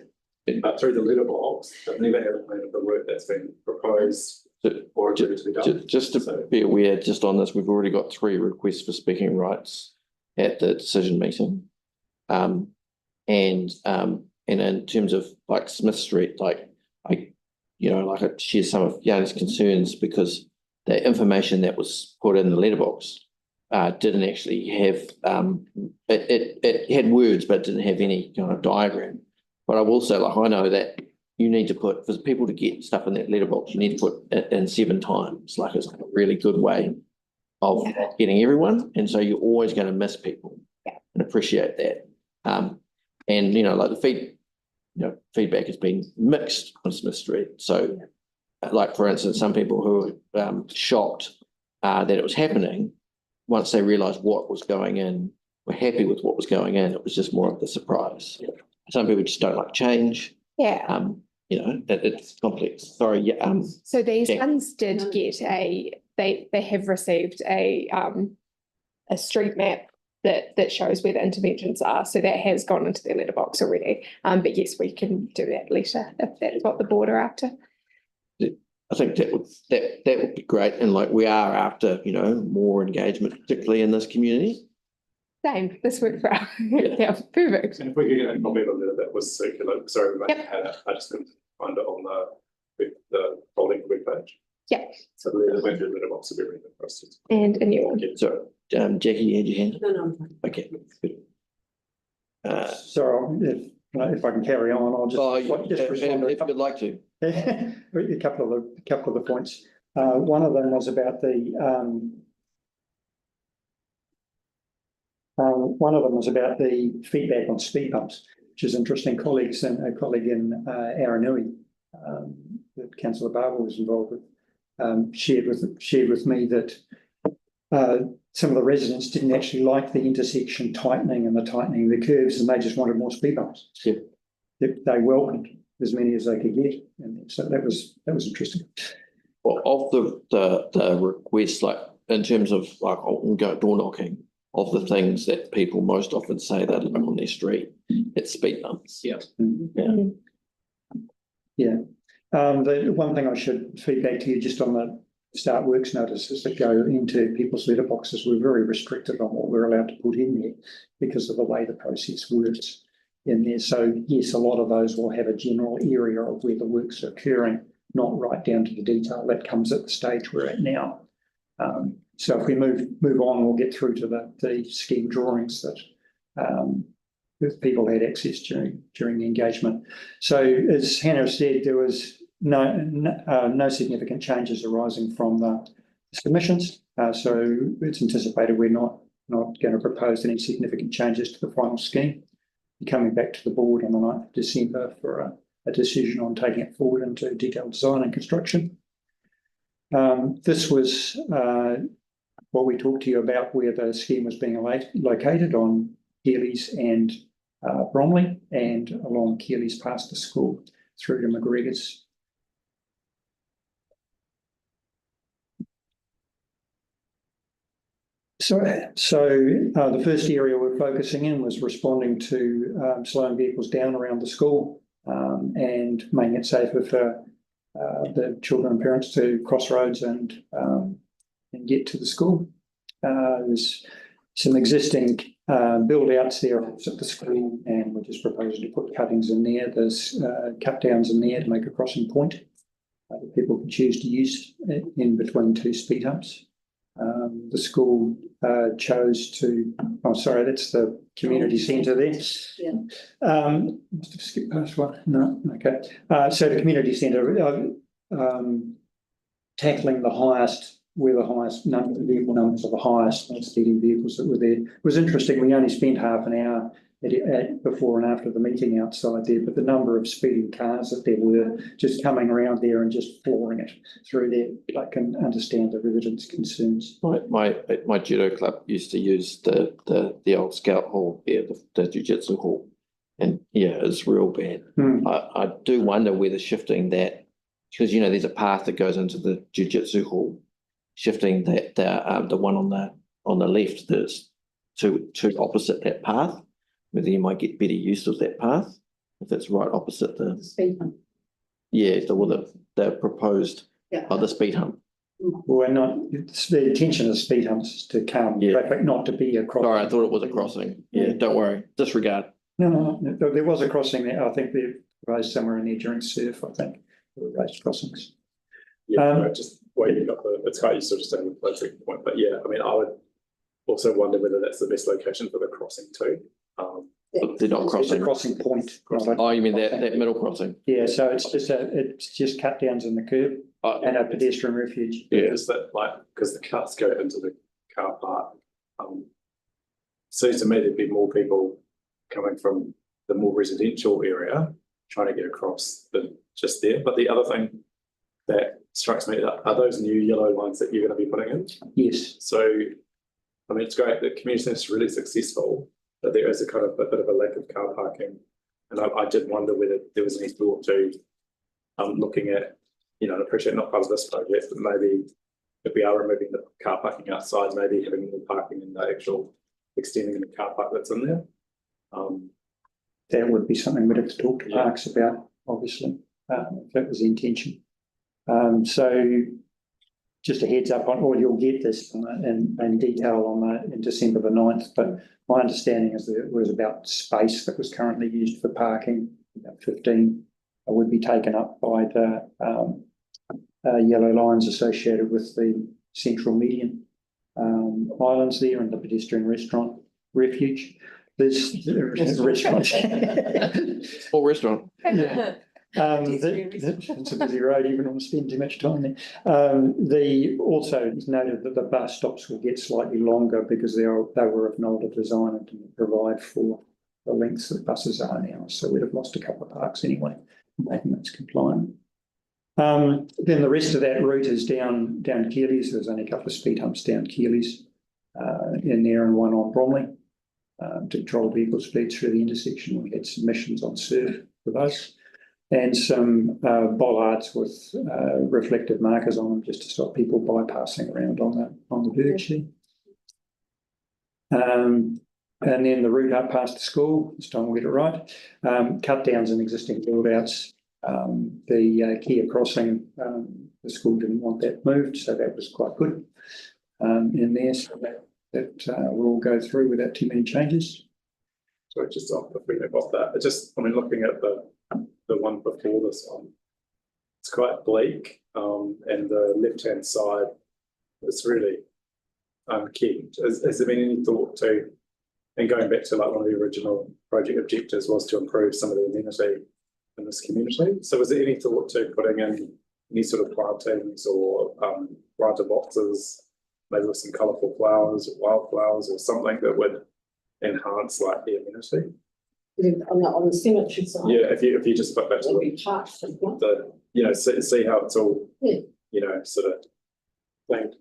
but through the letterbox, they've never had a plan of the work that's been proposed or agreed to be done. Just to be aware, just on this, we've already got 3 requests for speaking rights at the decision meeting. And in terms of like Smith Street, like I share some of Jana's concerns because the information that was put in the letterbox didn't actually have it had words but didn't have any kind of diagram. But I will say, like, I know that you need to put, for people to get stuff in that letterbox, you need to put it in 7 times. Like, it's a really good way of getting everyone, and so you're always going to miss people and appreciate that. And like the feedback has been mixed on Smith Street. So, like, for instance, some people who were shocked that it was happening, once they realised what was going in, were happy with what was going in. It was just more of the surprise. Some people just don't like change. It's complex. Sorry. So these ones did get they have received a street map that shows where the interventions are. So that has gone into their letterbox already. But yes, we can do that later if that's what the board are after. I think that would be great. And like, we are after, more engagement, particularly in this community. Same. This worked for us. Perfect. And if we could get a copy of the letter that was circular, sorry, we had it. I just couldn't find it on the holding web page. So the letter went through the letterbox would be really good for us. And a new one. So, Jackie, you had your hand? No. Okay, good. So if I can carry on, I'll just respond if you'd like to. a couple of the points. One of them was about the feedback on speed bumps, which is interesting. A colleague in Aranui, that Councillor Barber was involved with, shared with me that some of the residents didn't actually like the intersection tightening and the tightening of the curves, and they just wanted more speed bumps. They welcomed as many as they could get, and so that was interesting. Well, of the requests, like in terms of like door knocking, of the things that people most often say they like on their street, it's speed bumps. The one thing I should feedback to you just on the start works notices that go into people's letterboxes, we're very restricted on what we're allowed to put in there because of the way the process works in there. So yes, a lot of those will have a general area of where the works are occurring, not right down to the detail. That comes at the stage we're at now. So if we move on, we'll get through to the scheme drawings that people had access during the engagement. So as Hannah said, there was no significant changes arising from the submissions. So it's anticipated we're not going to propose any significant changes to the final scheme. We're coming back to the board on the 9th of December for a decision on taking it forward into detailed design and construction. This was what we talked to you about, where the scheme was being located on Keely's and Bromley, and along Keely's past the school through to McGregor's. So the first area we're focusing in was responding to slowing vehicles down around the school and making it safer for the children and parents to cross roads and get to the school. There's some existing build outs there at the school, and we're just proposing to put cuttings in there. There's cut downs in there to make a crossing point that people can choose to use in between two speed humps. The school chose to, oh, sorry, that's the community centre there. Yeah. Skip past one, no, okay. So the community centre, tackling the highest, where the highest number, the vehicle numbers are the highest, speeding vehicles that were there. It was interesting, we only spent half an hour before and after the meeting outside there, but the number of speeding cars that there were just coming around there and just flooring it through there, I can understand the residents' concerns. My judo club used to use the old scout hall here, the jiu-jitsu hall, and yeah, it's real bad. I do wonder whether shifting that, because there's a path that goes into the jiu-jitsu hall, shifting that the one on the left that's to opposite that path, whether you might get better use of that path if it's right opposite the Speed hump. yeah, the proposed the speed hump. Well, the intention of speed humps is to calm traffic, not to be a crossing. Sorry, I thought it was a crossing. Yeah, don't worry. Disregard. No, there was a crossing there. I think they raised somewhere in there during surf, I think, there were raised crossings. Yeah, just where you got it's quite useful to stay on the floating point, but yeah, I mean, I would also wonder whether that's the best location for the crossing too. They're not It's crossing. a crossing point. Oh, you mean that middle crossing? Yeah, so it's just cut downs in the curb and a pedestrian refuge. Yeah, is that because the cuts go into the car park? Seems to me there'd be more people coming from the more residential area trying to get across than just there. But the other thing that strikes me are those new yellow lines that you're going to be putting in. Yes. So, I mean, it's great. The community centre is really successful, but there is a bit of a lack of car parking. And I did wonder whether there was any thought to looking at, I appreciate not part of this project, but maybe if we are removing the car parking outside, maybe having more parking in the actual extending the car park that's in there. That would be something we'd have to talk to Parks about, obviously, if that was the intention. So just a heads up on, or you'll get this in detail in December the 9th, but my understanding is that it was about space that was currently used for parking, about 15 would be taken up by the yellow lines associated with the central median islands there and the pedestrian restaurant refuge. There's restaurant. Small restaurant. Yeah. It's a busy road, you wouldn't want to spend too much time there. Also it's noted that the bus stops will get slightly longer because they were of an older design and didn't provide for the lengths that buses are now. So we'd have lost a couple of parks anyway, making those compliant. Then the rest of that route is down Keely's. There's only a couple of speed humps down Keely's in there and one on Bromley to control vehicle speeds through the intersection. We had submissions on surf for those. And some bollards with reflective markers on them just to stop people bypassing around on the verge there. And then the route up past the school, this time we'll get it right. Cut downs in existing build outs. The Kia crossing, the school didn't want that moved, so that was quite good in there. So that will all go through without too many changes. So just off that, looking at the one before this one, it's quite bleak, and the left-hand side is really unkempt. Has there been any thought to, and going back to one of the original project objectives was to improve some of the amenity in this community? So was there any thought to putting in any sort of plantings or planter boxes, maybe with some colourful flowers or wildflowers or something that would enhance the amenity? On the cemetery side. Yeah, if you just put back to see how it's all, sort of planned.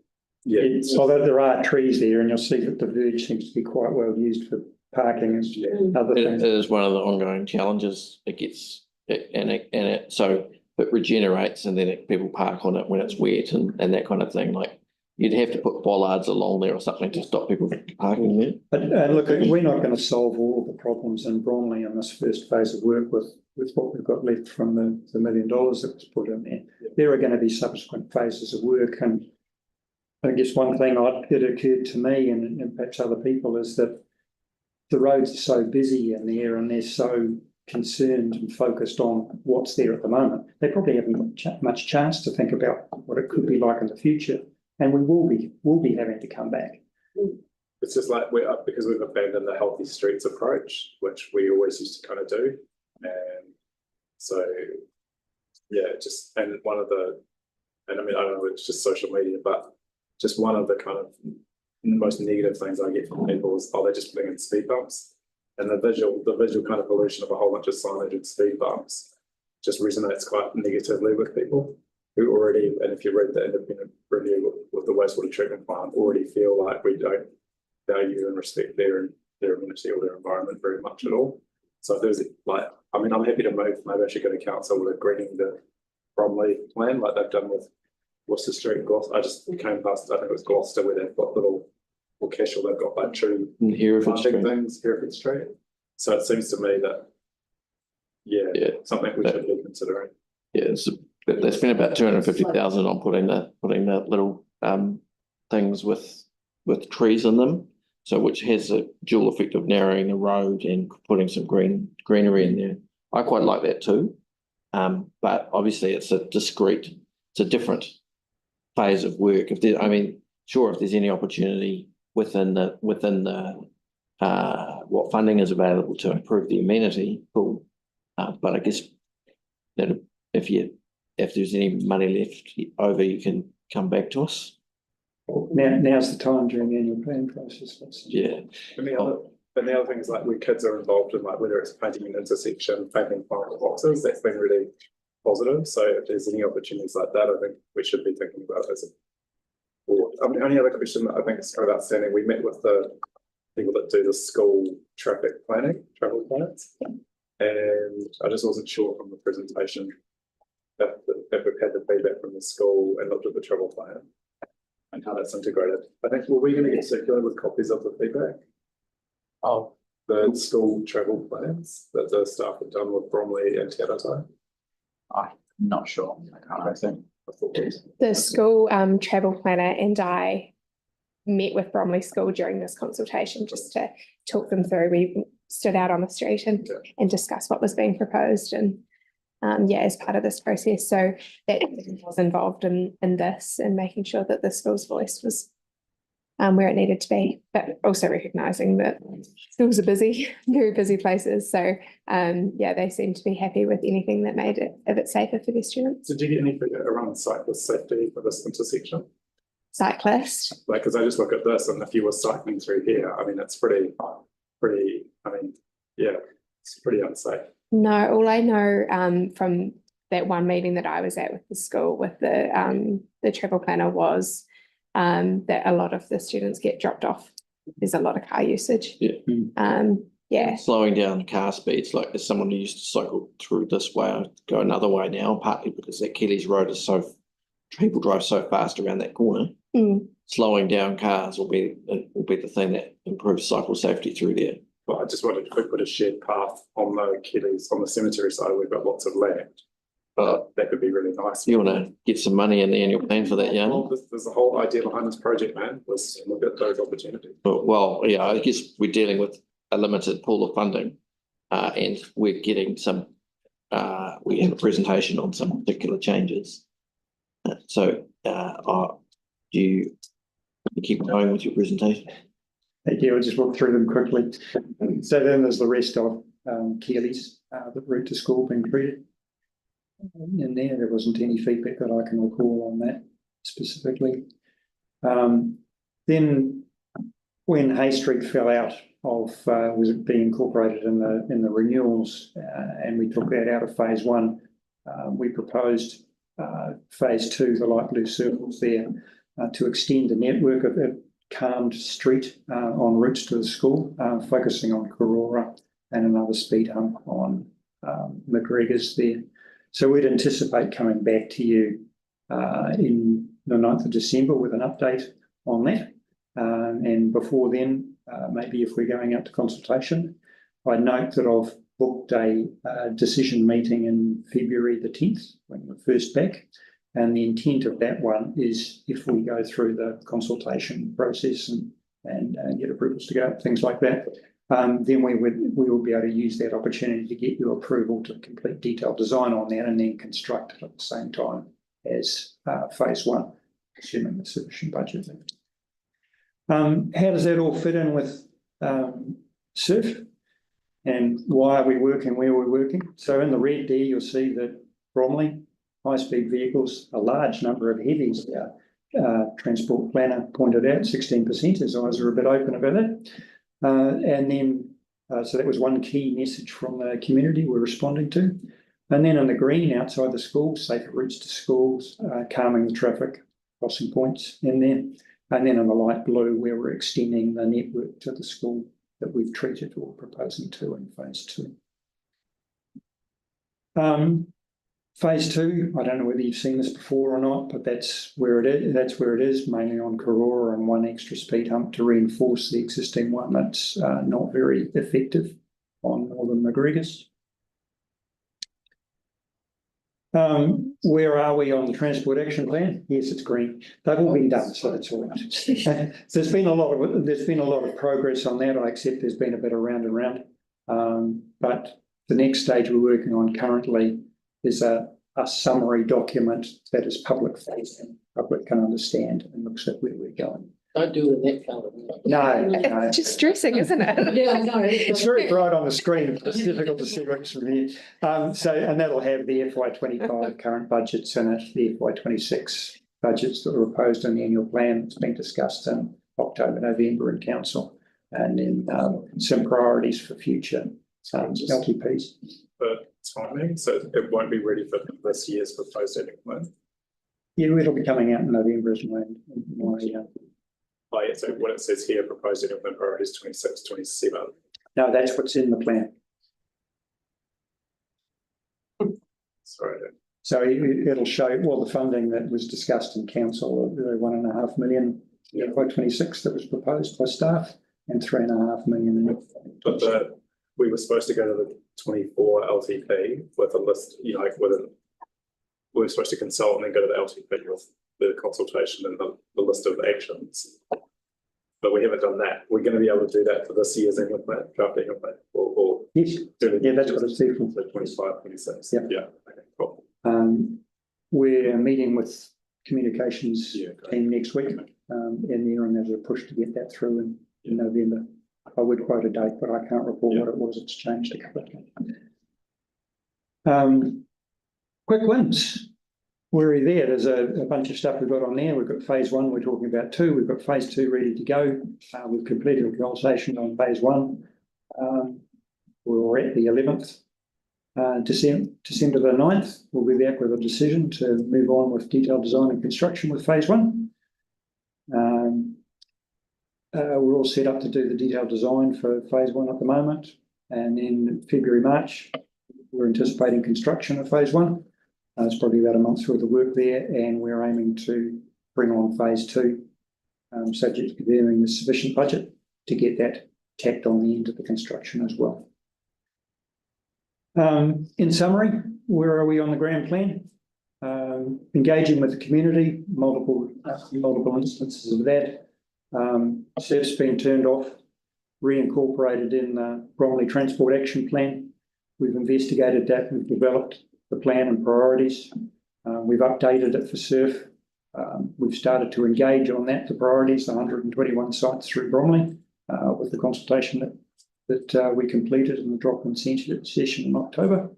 Yeah, Although there are trees there, and you'll see that the verge seems to be quite well used for parking and other It things. is one of the ongoing challenges. So it regenerates and then people park on it when it's wet and that kind of thing. Like you'd have to put bollards along there or something to stop people from parking there. But look, we're not going to solve all of the problems in Bromley in this first phase of work with what we've got left from the $1 million that was put in there. There are going to be subsequent phases of work, and I guess one thing that occurred to me and perhaps other people is that the roads are so busy in there and they're so concerned and focused on what's there at the moment. They probably haven't got much chance to think about what it could be like in the future, and we will be having to come back. it's just like because we've abandoned the healthy streets approach, which we always used to kind of do, and so yeah, and I mean I don't know, it's just social media, but just one of the kind of most negative things I get from people is, they're just putting in speed bumps. And the visual kind of pollution of a whole bunch of signage and speed bumps just resonates quite negatively with people who already, and if you read the independent review with the wastewater treatment plant, already feel like we don't value and respect their amenity or their environment very much at all. So if there's I'm happy to move, maybe I should go to council with greening the Bromley plan like they've done with Worcester Street and Gloucester. I just came past, I think it was Gloucester, where they've got little casual, they've got like tree Hereford Street. things, Hereford Street. So it seems to me that, something we should be considering. Yeah, they spent about 250,000 on putting that little things with trees in them. So which has a dual effect of narrowing the road and putting some greenery in there. I quite like that too. But obviously it's a different phase of work. If there's any opportunity within the what funding is available to improve the amenity, cool. But I guess that if there's any money left over, you can come back to us. Now's the time during the annual plan process. Yeah. And the other thing is like where kids are involved in, like whether it's painting an intersection, painting final boxes, that's been really positive. So if there's any opportunities like that, I think we should be thinking about as a board. The only other question that I think is kind of outstanding, we met with the people that do the school travel plans, and I just wasn't sure from the presentation if we've had the feedback from the school and looked at the travel plan and how that's integrated. I think, were we going to get circulated with copies of the feedback? Oh, The school travel plans that the staff have done with Bromley and Te Aratai? I'm not sure. I think. The school travel planner and I met with Bromley School during this consultation just to talk them through. We stood out on the street and discussed what was being proposed and as part of this process. So that was involved in this and making sure that the school's voice was where it needed to be, but also recognising that schools are busy, very busy places. So they seem to be happy with anything that made it a bit safer for their students. Did you get any figure around cyclist safety for this intersection? Cyclist? Like, because I just look at this, and if you were cycling through here, I mean, it's pretty, it's pretty unsafe. No, all I know from that one meeting that I was at with the school with the travel planner was that a lot of the students get dropped off. There's a lot of car usage. Slowing down car speeds, like as someone who used to cycle through this way, I go another way now, partly because that Kelly's Road is people drive so fast around that corner. Slowing down cars will be the thing that improves cycle safety through there. But I just wondered if we put a shared path on the Kelly's, on the cemetery side, we've got lots of land. That could be really nice. You want to get some money in the annual plan for that, yeah? Well, there's the whole idea behind this project, man, was look at those opportunities. I guess we're dealing with a limited pool of funding, and we're getting some. We have a presentation on some particular changes. Do you keep going with your presentation? Thank you. I'll just walk through them quickly. So then there's the rest of Keely's, the route to school being treated. In there wasn't any feedback that I can recall on that specifically. Then when Hay Street fell out of was it being incorporated in the renewals, and we took that out of phase one, we proposed phase two, the light blue circles there. to extend the network of calmed street on routes to the school, focusing on Karora and another speed hump on McGregor's there. So we'd anticipate coming back to you in the 9th of December with an update on that. And before then, maybe if we're going out to consultation, I note that I've booked a decision meeting in February the 10th, when we're first back. And the intent of that one is, if we go through the consultation process and get approvals to go, things like that, then we will be able to use that opportunity to get your approval to complete detailed design on that and then construct it at the same time as phase one, assuming there's sufficient budget. How does that all fit in with SURF? And why are we working where we're working? So in the red there, you'll see that Bromley, high-speed vehicles, a large number of heavies there. Transport planner pointed out 16%, his eyes are a bit open about that. And then, so that was one key message from the community we're responding to. And then in the green outside the schools, safer routes to schools, calming the traffic, crossing points in there. And then in the light blue, where we're extending the network to the school that we've treated or proposing to in phase two. Phase two, I don't know whether you've seen this before or not, but that's where it is. That's where it is, mainly on Karora and one extra speed hump to reinforce the existing one that's not very effective on Northern McGregor's. Where are we on the transport action plan? Yes, it's green. They've all been done, so that's all right. There's been a lot of progress on that. I accept there's been a bit of round and round, but the next stage we're working on currently is a summary document that is public facing, public can understand and looks at where we're going. Don't do it in that colour. No. It's just stressing, isn't it? Yeah, I know. It's very bright on the screen. It's difficult to see what's from here. And that'll have the FY25 current budgets in it, the FY26 budgets that were proposed in the annual plan that's been discussed in October, November in council, and then some priorities for future LTPs. But timing, so it won't be ready for this year's proposed annual plan. Yeah, it'll be coming out in November is my Oh, yeah, so what it says here, proposed annual plan priorities 26, 27. No, that's what's in the plan. Sorry. So it'll show, well, the funding that was discussed in council, the $1.5 million FY26 that was proposed by staff, and $3.5 million in it. But we were supposed to go to the 24 LTP with a list, you know, like we were supposed to consult and then go to the LTP with the consultation and the list of actions. But we haven't done that. We're going to be able to do that for this year's annual plan, draft annual plan, or yes, yeah, that's what it's there for. So 25, 26. Yep. Yeah. Okay, cool. We're meeting with communications team next week, and there's a push to get that through in November. I would quote a date, but I can't recall what it was. It's changed a couple of times. Quick wins. We're there. There's a bunch of stuff we've got on there. We've got phase one. We're talking about two. We've got phase two ready to go. We've completed a consultation on phase one. We're at the 11th. December the 9th, we'll be back with a decision to move on with detailed design and construction with phase one. We're all set up to do the detailed design for phase one at the moment. And in February, March, we're anticipating construction of phase one. It's probably about a month's worth of work there, and we're aiming to bring on phase two, subject to giving the sufficient budget to get that tacked on the end of the construction as well. In summary, where are we on the grand plan? Engaging with the community, multiple instances of that. SEF's been turned off, reincorporated in the Bromley Transport Action Plan. We've investigated that, we've developed the plan and priorities. We've updated it for SURF. We've started to engage on that, the priorities, the 121 sites through Bromley, with the consultation that we completed in the drop-in session in October.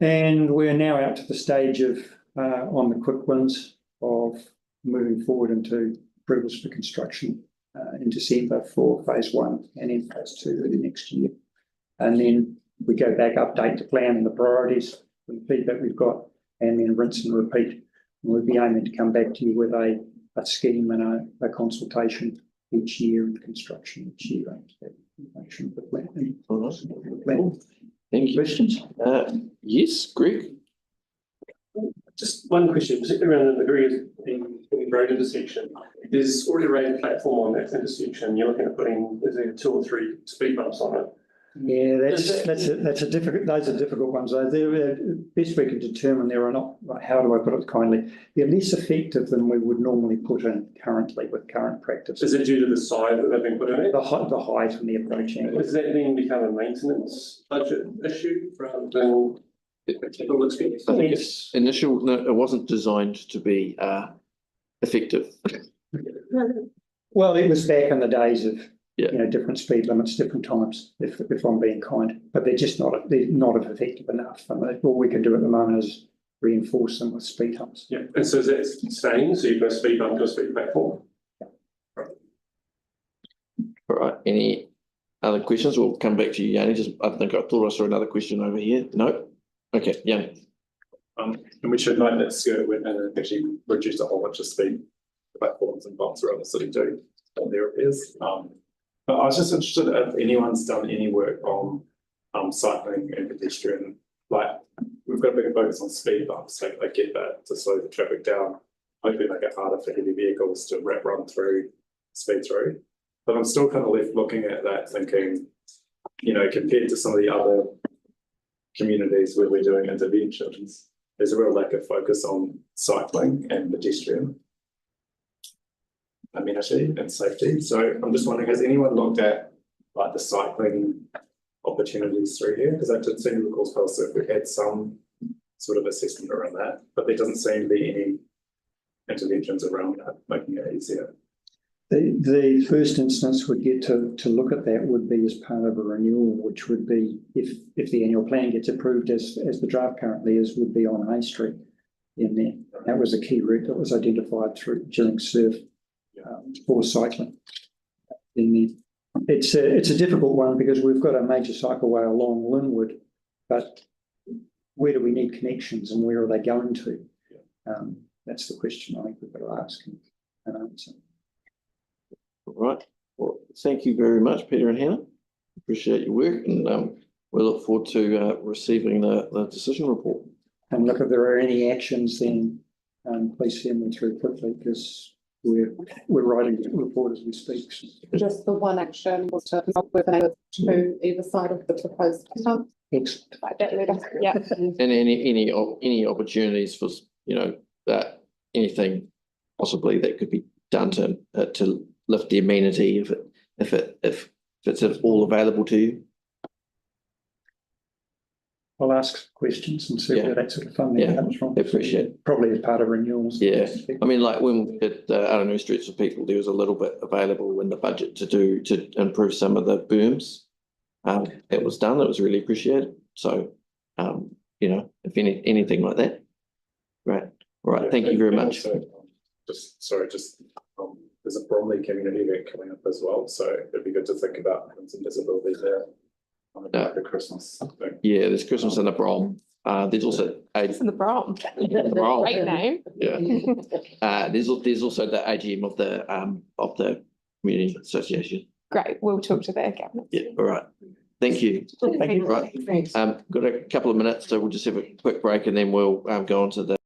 And we're now out to the stage of, on the quick wins, of moving forward into approvals for construction in December for phase one and in phase two early next year. And then we go back, update the plan and the priorities, the feedback we've got, and then rinse and repeat. And we'll be aiming to come back to you with a a scheme and a consultation each year and construction each year. Make sure the plan. All right. Thank you. Questions? Yes, Greg? Just one question, particularly around the the road intersection. There's already a raised platform on that intersection. You're looking at putting, is there 2 or 3 speed bumps on it? Yeah, that's a difficult. Those are difficult ones. They're best we can determine there are not. How do I put it kindly? They're less effective than we would normally put in currently with current practice. Is it due to the size that they've been put in it? The height and the approach angle. Does that then become a maintenance budget issue rather than a capital expense? I think it wasn't designed to be effective. Well, it was back in the days of Yeah. different speed limits, different times. If I'm being kind, but they're just not effective enough. And all we can do at the moment is reinforce them with speed humps. Yeah, and so is that staying? So you've got a speed bump to a speed platform? All right, any other questions? We'll come back to you, Yanni. I thought I saw another question over here. No? Okay, Yanni. And we should note that skirt went in and actually reduced a whole bunch of speed platforms and bumps around the city too. And there it is. But I was just interested if anyone's done any work on cycling and pedestrian. Like, we've got a big focus on speed bumps, so I get that to slow the traffic down. Hopefully make it harder for heavy vehicles to run through, speed through. But I'm still kind of left looking at that thinking, compared to some of the other communities where we're doing interventions, there's a real lack of focus on cycling and pedestrian amenity and safety. So I'm just wondering, has anyone looked at like the cycling opportunities through here? Because I did seem to recall so if we had some sort of assessment around that, but there doesn't seem to be any interventions around that, making it easier. The first instance would get to look at that would be as part of a renewal, which would be if the annual plan gets approved as the draft currently is, would be on Hay Street in there. That was a key route that was identified during surf for cycling in there. It's a difficult one because we've got a major cycleway along Linwood, but where do we need connections and where are they going to? That's the question I think we've got to ask and answer. All right. Well, thank you very much, Peter and Hannah. Appreciate your work, and we look forward to receiving the decision report. And look, if there are any actions, then please send them through quickly because we're writing the report as we speak. Just the one action was to not with to either side of the proposed hump. Excellent. Yeah. And any opportunities for that anything possibly that could be done to lift the amenity if it's all available to you. I'll ask questions and see where that sort of funding comes from. I appreciate it. Probably as part of renewals. Yeah, I mean, like when we did Streets for People, there was a little bit available in the budget to improve some of the berms. It was done. It was really appreciated. So, if anything like that, right. All right. Thank you very much. Also, there's a Bromley community event coming up as well, so it'd be good to think about some visibility there. Like the Christmas thing. Yeah, there's Christmas in the Brom. There's also It's in the Brom. Brom. Great name. Yeah. There's also the AGM of the community association. Great. We'll talk to the cabinet. Yeah. All right. Thank you. Thank you. Right. Thanks. Got a couple of minutes, so we'll just have a quick break and then we'll go on to the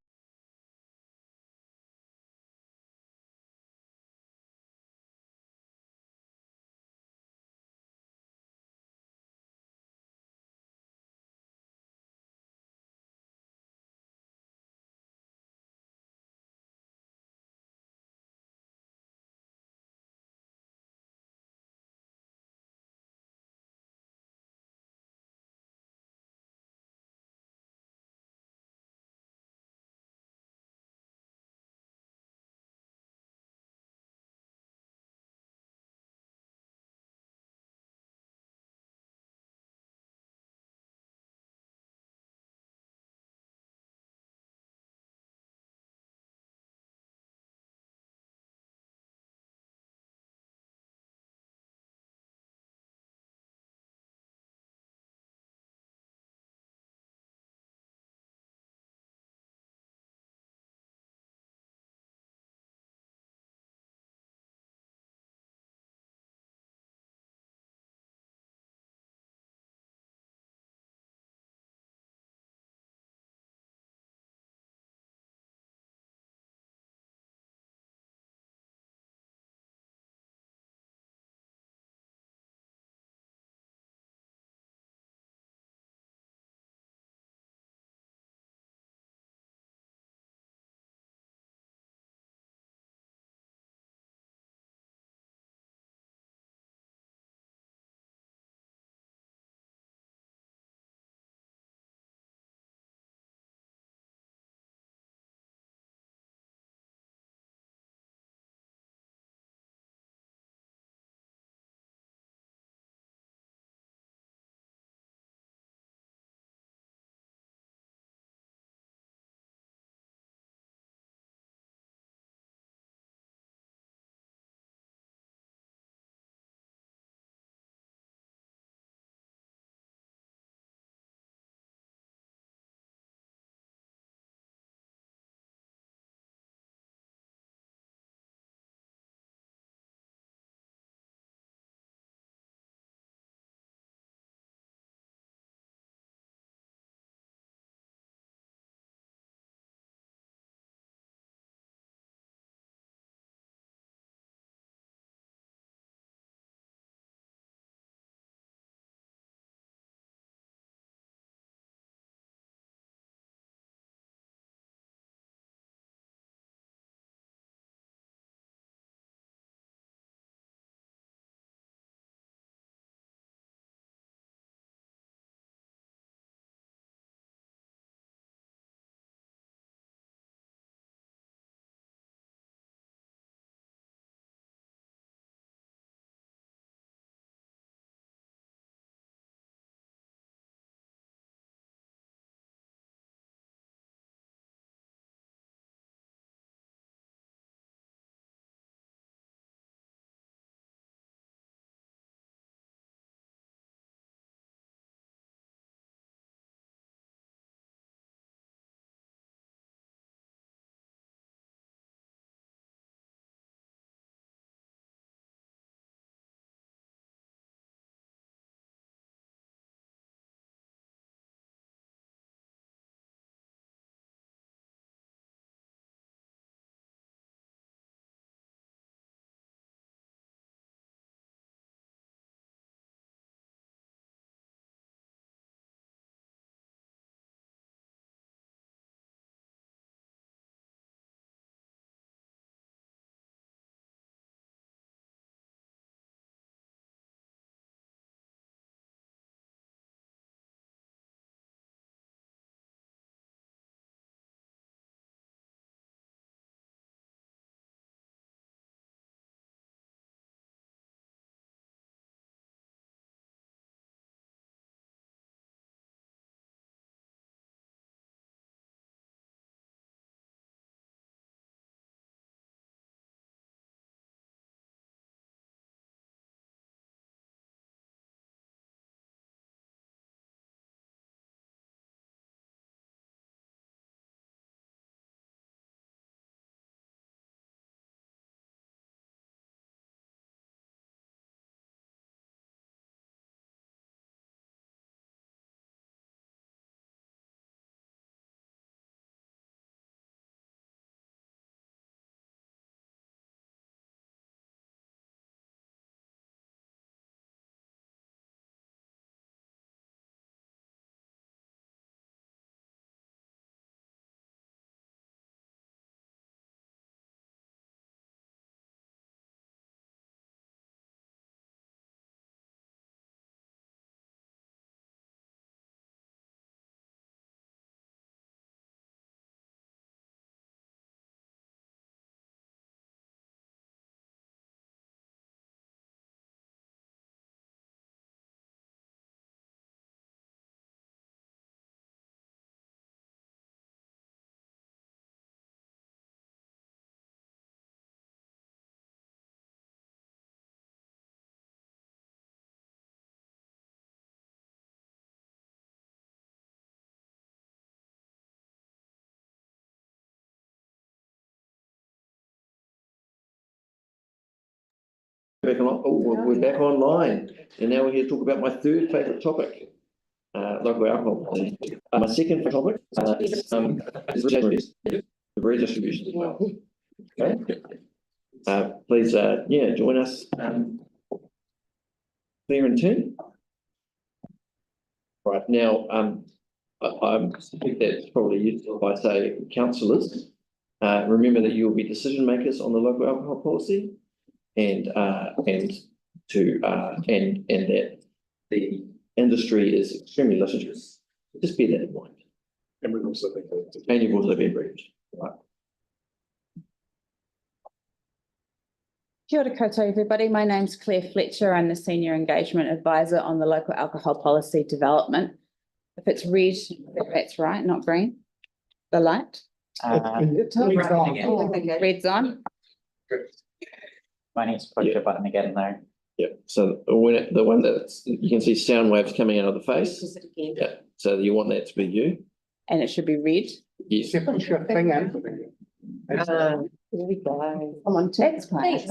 Back on, oh, we're back online, and now we're here to talk about my third favourite topic, local alcohol policy. My second favourite topic is redistribution as well. Okay. Please, join us, Claire and Tim. Right now, I think that's probably useful if I say councillors. Remember that you will be decision makers on the local alcohol policy, and that the industry is extremely litigious. Just bear that in mind. And we've also been. And you've also been briefed. Right. Kia ora koutou, everybody. My name's Claire Fletcher. I'm the Senior Engagement Advisor on the Local Alcohol Policy Development. If it's red, that's right, not green. The light. Red's on. Red's on. My name's push the button again there. Yeah. So when the one that's you can see sound waves coming out of the face. Yeah. So you want that to be you. And it should be red. Yes. You put your thing in. Here we go. Come on, that's great.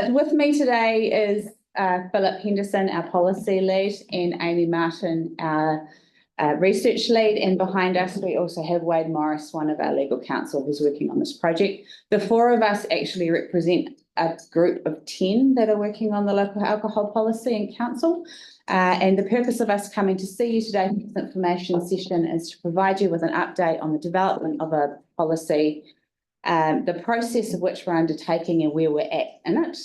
With me today is Philip Henderson, our policy lead, and Amy Martin, our research lead. And behind us, we also have Wade Morris, one of our legal counsel who's working on this project. The four of us actually represent a group of 10 that are working on the local alcohol policy in council. And the purpose of us coming to see you today for this information session is to provide you with an update on the development of a policy, the process of which we're undertaking and where we're at in it,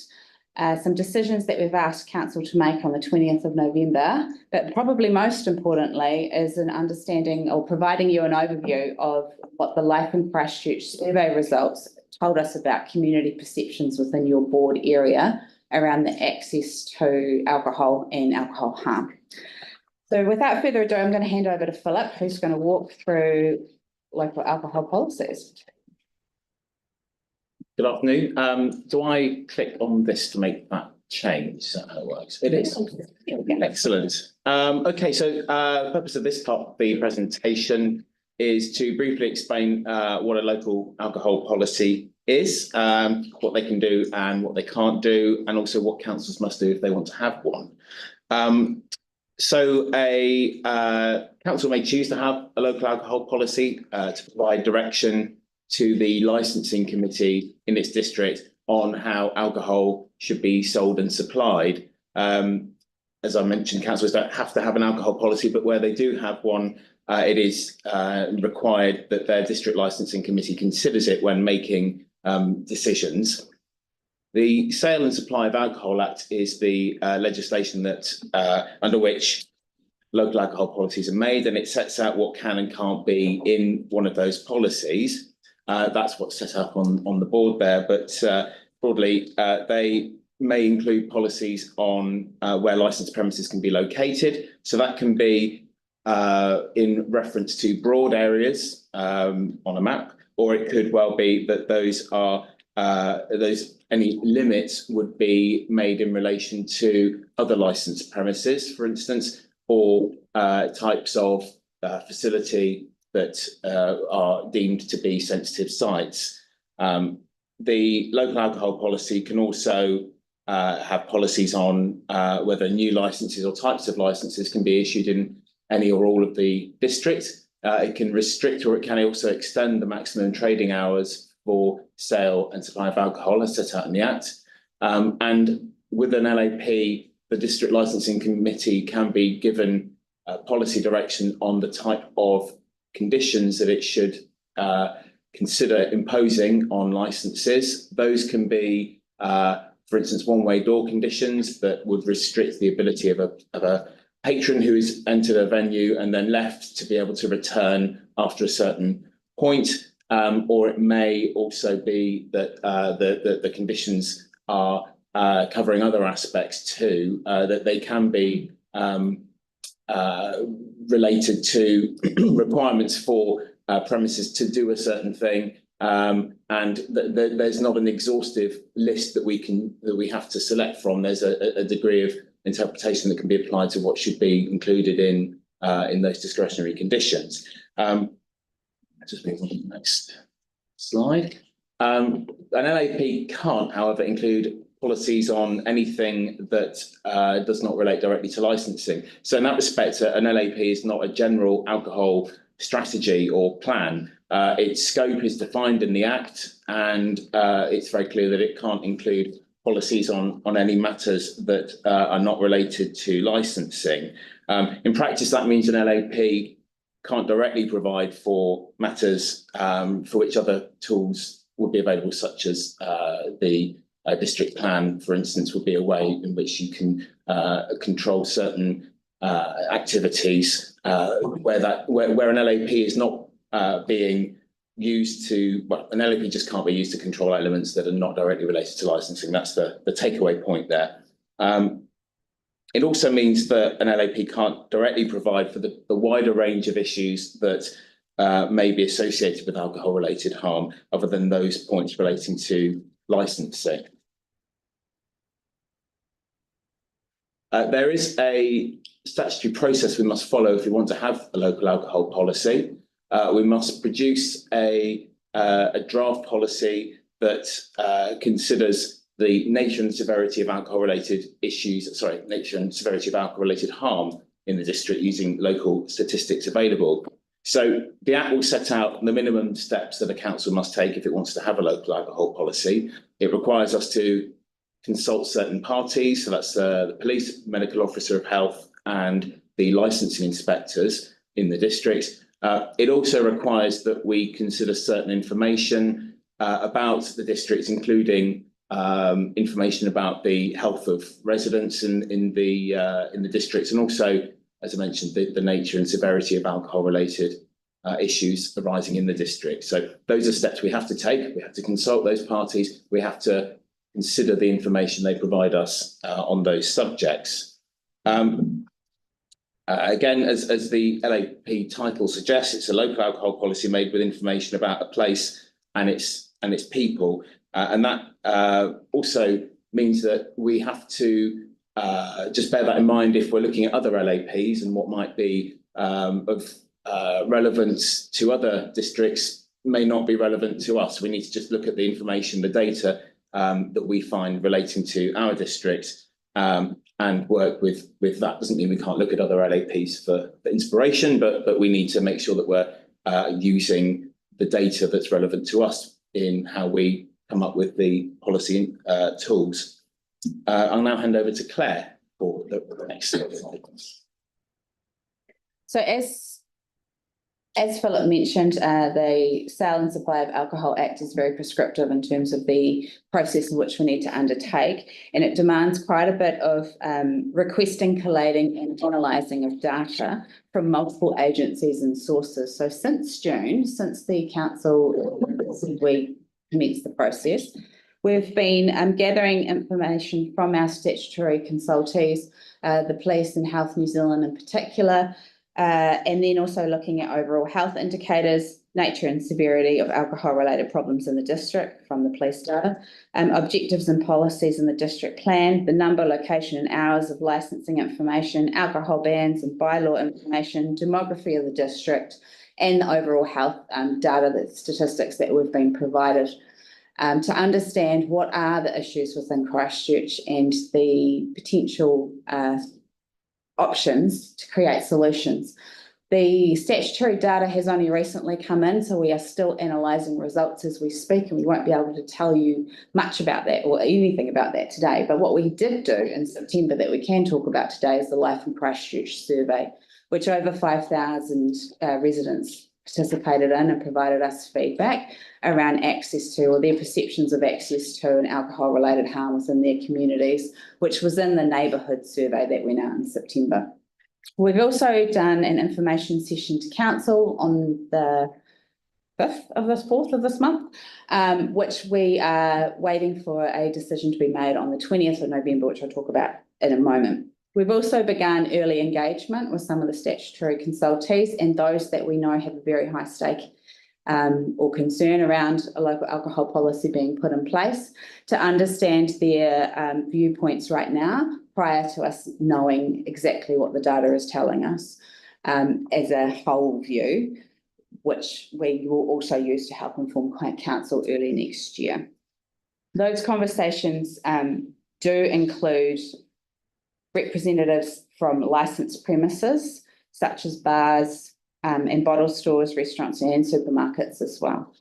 some decisions that we've asked council to make on the 20th of November, but probably most importantly is an understanding or providing you an overview of what the Life in Christchurch survey results told us about community perceptions within your board area around the access to alcohol and alcohol harm. So without further ado, I'm going to hand over to Philip, who's going to walk through local alcohol policies. Good afternoon. Do I click on this to make that change? Is that how it works? It is. Excellent. Okay, so the purpose of this part of the presentation is to briefly explain what a local alcohol policy is, what they can do and what they can't do, and also what councils must do if they want to have one. So a council may choose to have a local alcohol policy to provide direction to the licensing committee in its district on how alcohol should be sold and supplied. As I mentioned, councillors don't have to have an alcohol policy, but where they do have one, it is required that their district licensing committee considers it when making decisions. The Sale and Supply of Alcohol Act is the legislation that under which local alcohol policies are made, and it sets out what can and can't be in one of those policies. That's what's set up on the board there, but broadly they may include policies on where licensed premises can be located. So that can be in reference to broad areas on a map, or it could well be that those are any limits would be made in relation to other licensed premises, for instance, or types of facility that are deemed to be sensitive sites. The local alcohol policy can also have policies on whether new licenses or types of licenses can be issued in any or all of the districts. It can restrict, or it can also extend the maximum trading hours for sale and supply of alcohol as set out in the Act. And with an LAP, the District Licensing Committee can be given policy direction on the type of conditions that it should consider imposing on licenses. Those can be, for instance, one-way door conditions that would restrict the ability of a patron who has entered a venue and then left to be able to return after a certain point. Or it may also be that the conditions are covering other aspects too, that they can be related to requirements for premises to do a certain thing, and there's not an exhaustive list that we have to select from. There's a degree of interpretation that can be applied to what should be included in those discretionary conditions. Just move on to the next slide. An LAP can't, however, include policies on anything that does not relate directly to licensing. So in that respect, an LAP is not a general alcohol strategy or plan. Its scope is defined in the Act, and it's very clear that it can't include policies on any matters that are not related to licensing. In practice, that means an LAP can't directly provide for matters for which other tools would be available, such as the district plan, for instance, would be a way in which you can control certain activities where an LAP is not being used to, well, an LAP just can't be used to control elements that are not directly related to licensing. That's the takeaway point there. It also means that an LAP can't directly provide for the wider range of issues that may be associated with alcohol-related harm, other than those points relating to licensing. There is a statutory process we must follow if we want to have a local alcohol policy. We must produce a draft policy that considers the nature and severity of alcohol-related nature and severity of alcohol-related harm in the district using local statistics available. So the Act will set out the minimum steps that a council must take if it wants to have a local alcohol policy. It requires us to consult certain parties, so that's the police, medical officer of health, and the licensing inspectors in the district. It also requires that we consider certain information about the districts, including information about the health of residents in the districts, and also, as I mentioned, the nature and severity of alcohol-related issues arising in the district. So those are steps we have to take. We have to consult those parties. We have to consider the information they provide us on those subjects. Again, as the LAP title suggests, it's a local alcohol policy made with information about a place and its people. And that also means that we have to just bear that in mind if we're looking at other LAPs and what might be of relevance to other districts may not be relevant to us. We need to just look at the information, the data that we find relating to our district and work with that. Doesn't mean we can't look at other LAPs for inspiration, but we need to make sure that we're using the data that's relevant to us in how we come up with the policy tools. I'll now hand over to Claire for the next slide. So as Philip mentioned, the Sale and Supply of Alcohol Act is very prescriptive in terms of the process in which we need to undertake, and it demands quite a bit of requesting, collating and analysing of data from multiple agencies and sources. So since June, since the council, we commenced the process, we've been gathering information from our statutory consultees, the police and Health New Zealand in particular, and then also looking at overall health indicators, nature and severity of alcohol-related problems in the district from the police data, objectives and policies in the district plan, the number, location and hours of licensing information, alcohol bans and bylaw information, demography of the district, and the overall health data, the statistics that we've been provided to understand what are the issues within Christchurch and the potential options to create solutions. The statutory data has only recently come in, so we are still analysing results as we speak, and we won't be able to tell you much about that or anything about that today. But what we did do in September that we can talk about today is the Life in Christchurch survey, which over 5,000 residents participated in and provided us feedback around access to, or their perceptions of access to, an alcohol-related harm within their communities, which was in the neighbourhood survey that went out in September. We've also done an information session to council on the 4th of this month, which we are waiting for a decision to be made on the 20th of November, which I'll talk about in a moment. We've also begun early engagement with some of the statutory consultees and those that we know have a very high stake or concern around a local alcohol policy being put in place to understand their viewpoints right now prior to us knowing exactly what the data is telling us as a whole view. which we will also use to help inform council early next year. Those conversations do include representatives from licensed premises, such as bars and bottle stores, restaurants and supermarkets as well.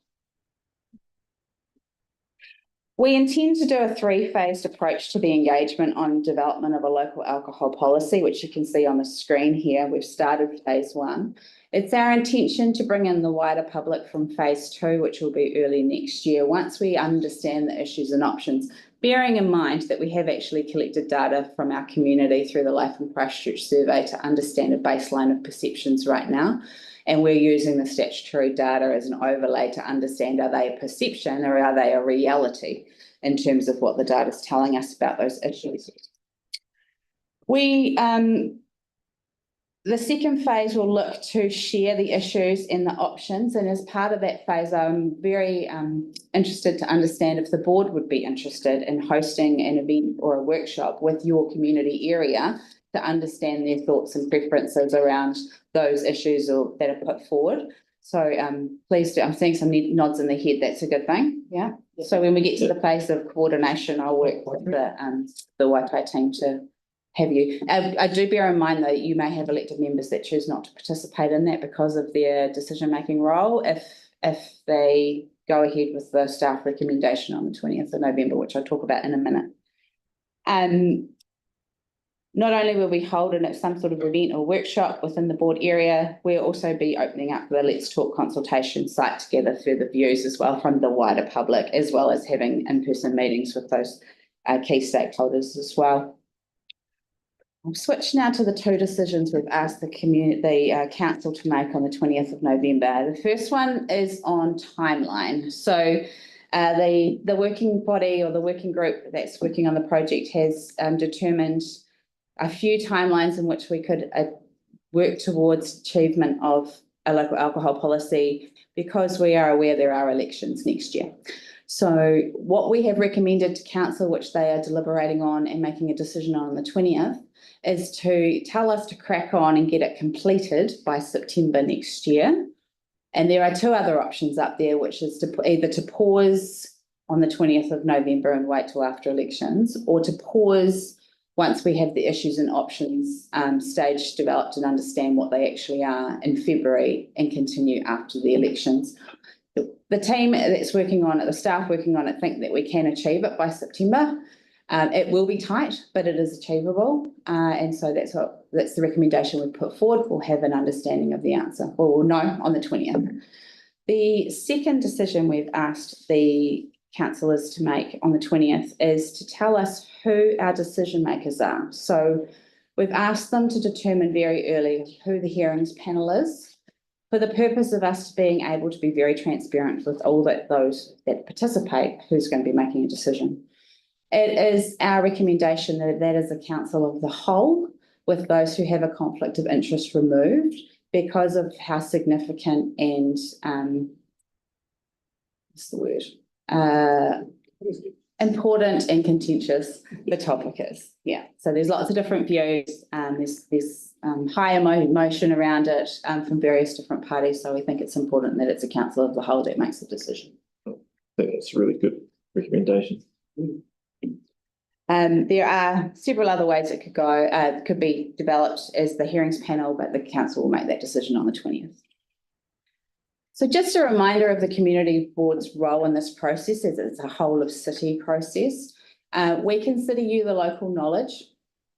We intend to do a three-phased approach to the engagement on development of a local alcohol policy, which you can see on the screen here. We've started phase 1. It's our intention to bring in the wider public from phase 2, which will be early next year, once we understand the issues and options, bearing in mind that we have actually collected data from our community through the Life in Christchurch survey to understand a baseline of perceptions right now. And we're using the statutory data as an overlay to understand, are they a perception or are they a reality in terms of what the data is telling us about those issues. The second phase will look to share the issues and the options. And as part of that phase, I'm very interested to understand if the board would be interested in hosting an event or a workshop with your community area to understand their thoughts and preferences around those issues that are put forward. So please do. I'm seeing some nods in the head. That's a good thing. Yeah. So when we get to the phase of coordination, I'll work with the Waitai team to have you. I do bear in mind, though, you may have elected members that choose not to participate in that because of their decision-making role if they go ahead with the staff recommendation on the 20th of November, which I'll talk about in a minute. Not only will we hold some sort of event or workshop within the board area, we'll also be opening up the Let's Talk consultation site to gather further views as well from the wider public, as well as having in-person meetings with those key stakeholders as well. I'll switch now to the two decisions we've asked the council to make on the 20th of November. The first one is on timeline. So the working body or the working group that's working on the project has determined a few timelines in which we could work towards achievement of a local alcohol policy, because we are aware there are elections next year. So what we have recommended to council, which they are deliberating on and making a decision on the 20th, is to tell us to crack on and get it completed by September next year. And there are two other options up there, which is either to pause on the 20th of November and wait till after elections, or to pause once we have the issues and options stage developed and understand what they actually are in February and continue after the elections. The team that's working on it, the staff working on it, think that we can achieve it by September. It will be tight, but it is achievable. And so that's the recommendation we put forward. We'll have an understanding of the answer. We'll know on the 20th. The second decision we've asked the councillors to make on the 20th is to tell us who our decision makers are. So we've asked them to determine very early who the hearings panel is, for the purpose of us being able to be very transparent with all those that participate, who's going to be making a decision. It is our recommendation that is a council of the whole, with those who have a conflict of interest removed, because of how significant and what's the word? Important and contentious the topic is. Yeah. So there's lots of different views. There's high emotion around it from various different parties. So we think it's important that it's a council of the whole that makes the decision. I think that's a really good recommendation. There are several other ways it could go. It could be developed as the hearings panel, but the council will make that decision on the 20th. So just a reminder of the community board's role in this process, as it's a whole of city process. We consider you the local knowledge.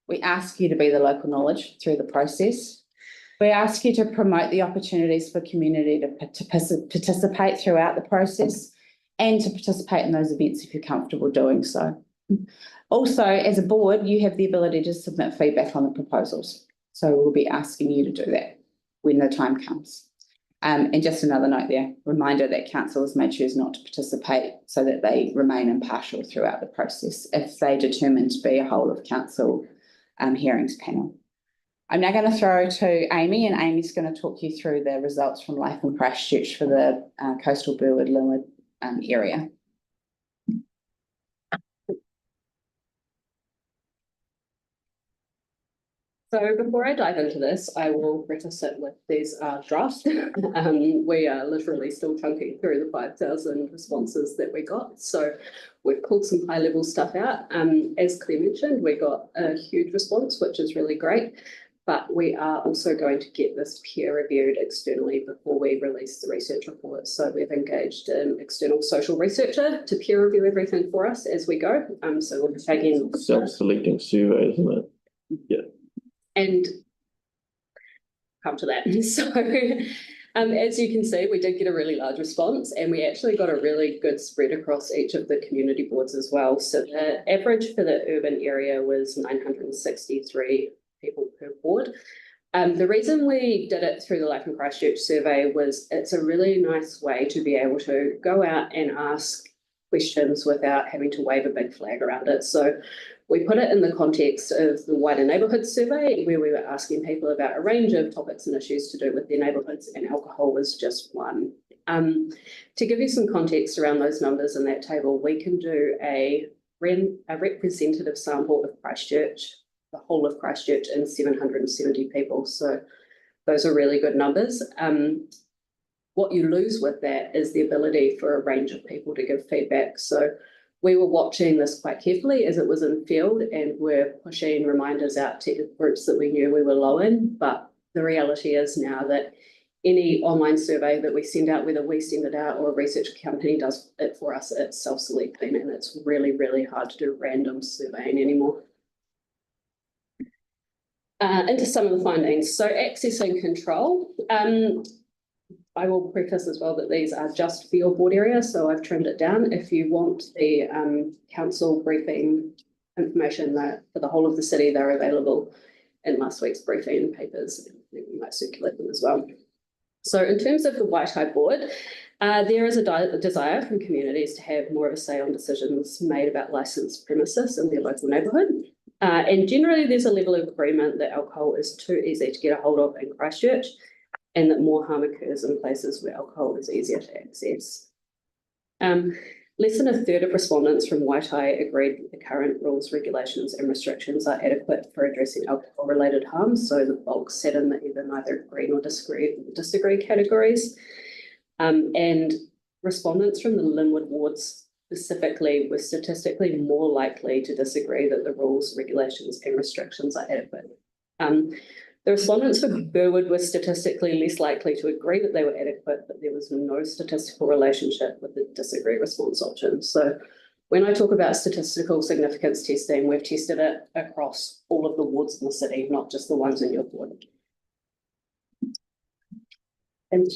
We ask you to be the local knowledge through the process. We ask you to promote the opportunities for community to participate throughout the process and to participate in those events if you're comfortable doing so. Also, as a board, you have the ability to submit feedback on the proposals. So we'll be asking you to do that when the time comes. And just another note there, reminder that councillors may choose not to participate so that they remain impartial throughout the process if they determine to be a whole of council hearings panel. I'm now going to throw to Amy, and Amy's going to talk you through the results from Life in Christchurch for the Coastal-Burwood-Linwood area. So before I dive into this, I will preface it with these drafts. We are literally still chunking through the 5,000 responses that we got. So we've pulled some high level stuff out. As Claire mentioned, we got a huge response, which is really great. But we are also going to get this peer reviewed externally before we release the research report. So we've engaged an external social researcher to peer review everything for us as we go. So we'll be taking self-selecting survey, isn't it? Yeah. And come to that. So as you can see, we did get a really large response, and we actually got a really good spread across each of the community boards as well. So the average for the urban area was 963 people per board. The reason we did it through the Life in Christchurch survey was it's a really nice way to be able to go out and ask questions without having to wave a big flag around it. So we put it in the context of the wider neighbourhood survey, where we were asking people about a range of topics and issues to do with their neighbourhoods, and alcohol was just one. To give you some context around those numbers in that table, we can do a representative sample of Christchurch, the whole of Christchurch, and 770 people. So those are really good numbers. What you lose with that is the ability for a range of people to give feedback. So we were watching this quite carefully as it was in field, and we're pushing reminders out to groups that we knew we were low in. But the reality is now that any online survey that we send out, whether we send it out or a research company does it for us, it's self-selecting, and it's really, really hard to do random surveying anymore. Into some of the findings. So access and control. I will preface as well that these are just for your board area, so I've trimmed it down. If you want the council briefing information for the whole of the city, they're available in last week's briefing papers. We might circulate them as well. So in terms of the Waitai board, there is a desire from communities to have more of a say on decisions made about licensed premises in their local neighbourhood. And generally there's a level of agreement that alcohol is too easy to get a hold of in Christchurch, and that more harm occurs in places where alcohol is easier to access. Less than a third of respondents from Waitai agreed that the current rules, regulations and restrictions are adequate for addressing alcohol-related harm, so the bulk sat in the either neither agree nor disagree categories. And respondents from the Linwood wards specifically were statistically more likely to disagree that the rules, regulations and restrictions are adequate. The respondents for Burwood were statistically less likely to agree that they were adequate, but there was no statistical relationship with the disagree response option. So when I talk about statistical significance testing, we've tested it across all of the wards in the city, not just the ones in your ward. And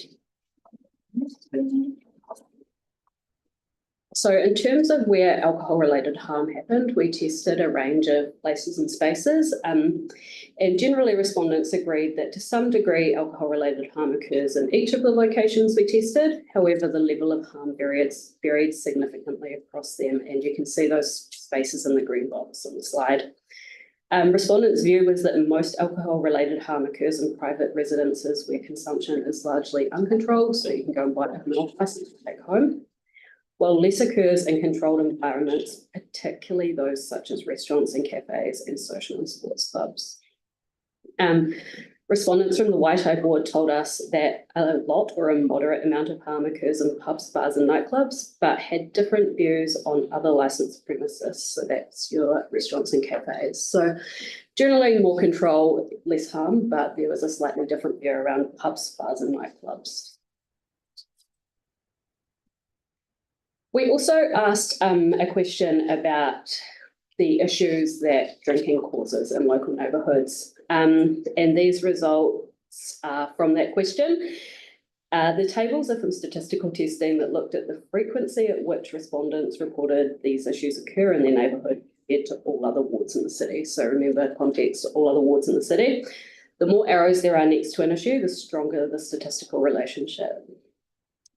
so in terms of where alcohol-related harm happened, we tested a range of places and spaces, and generally respondents agreed that to some degree alcohol-related harm occurs in each of the locations we tested. However, the level of harm varied significantly across them, and you can see those spaces in the green box on the slide. Respondents' view was that most alcohol-related harm occurs in private residences where consumption is largely uncontrolled, so you can go and buy a license to take home, while less occurs in controlled environments, particularly those such as restaurants and cafes and social and sports clubs. Respondents from the Waitai board told us that a lot or a moderate amount of harm occurs in pubs, bars and nightclubs, but had different views on other licensed premises. So that's your restaurants and cafes. So generally more control, less harm, but there was a slightly different view around pubs, bars and nightclubs. We also asked a question about the issues that drinking causes in local neighbourhoods. And these results are from that question. The tables are from statistical testing that looked at the frequency at which respondents reported these issues occur in their neighbourhood compared to all other wards in the city. So remember context, all other wards in the city. The more arrows there are next to an issue, the stronger the statistical relationship.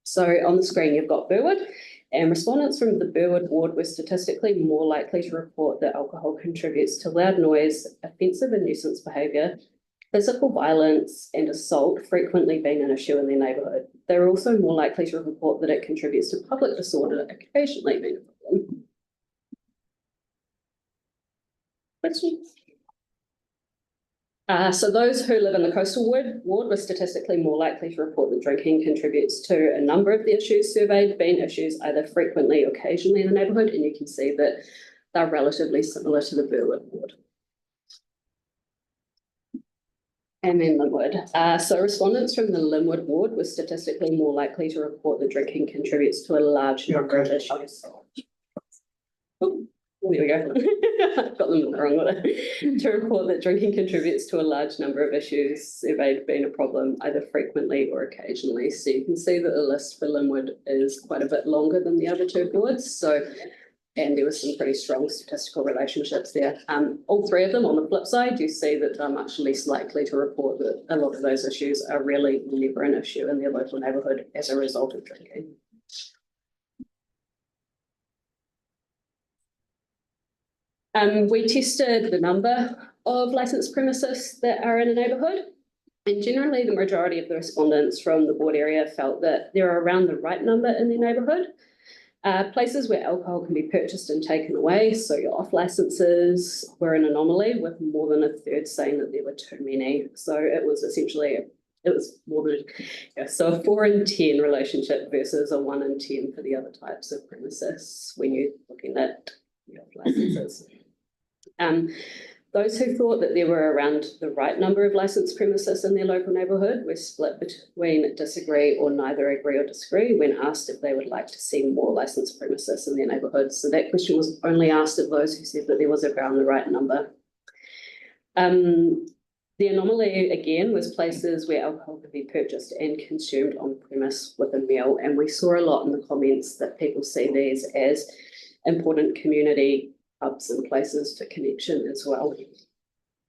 So on the screen, you've got Burwood. And respondents from the Burwood ward were statistically more likely to report that alcohol contributes to loud noise, offensive and nuisance behaviour, physical violence and assault frequently being an issue in their neighbourhood. They're also more likely to report that it contributes to public disorder, occasionally being a problem. Questions? So those who live in the coastal ward were statistically more likely to report that drinking contributes to a number of the issues surveyed, being issues either frequently or occasionally in the neighbourhood, and you can see that they're relatively similar to the Burwood ward. And then Linwood. So respondents from the Linwood ward were statistically more likely to report that drinking contributes to a large number of issues. Oh, there we go. Got them in the wrong order. To report that drinking contributes to a large number of issues surveyed being a problem either frequently or occasionally. So you can see that the list for Linwood is quite a bit longer than the other two wards. And there was some pretty strong statistical relationships there. All three of them, on the flip side, you see that they're much less likely to report that a lot of those issues are really never an issue in their local neighbourhood as a result of drinking. We tested the number of licensed premises that are in a neighbourhood, and generally the majority of the respondents from the ward area felt that there are around the right number in their neighbourhood. Places where alcohol can be purchased and taken away, so your off licenses, were an anomaly, with more than a third saying that there were too many. So it was essentially, it was more than, so a 4 in 10 relationship versus a 1 in 10 for the other types of premises when you're looking at your off licenses. Those who thought that there were around the right number of licensed premises in their local neighbourhood were split between disagree or neither agree or disagree when asked if they would like to see more licensed premises in their neighbourhood. So that question was only asked of those who said that there was around the right number. The anomaly again was places where alcohol could be purchased and consumed on premise with a meal, and we saw a lot in the comments that people see these as important community hubs and places for connection as well.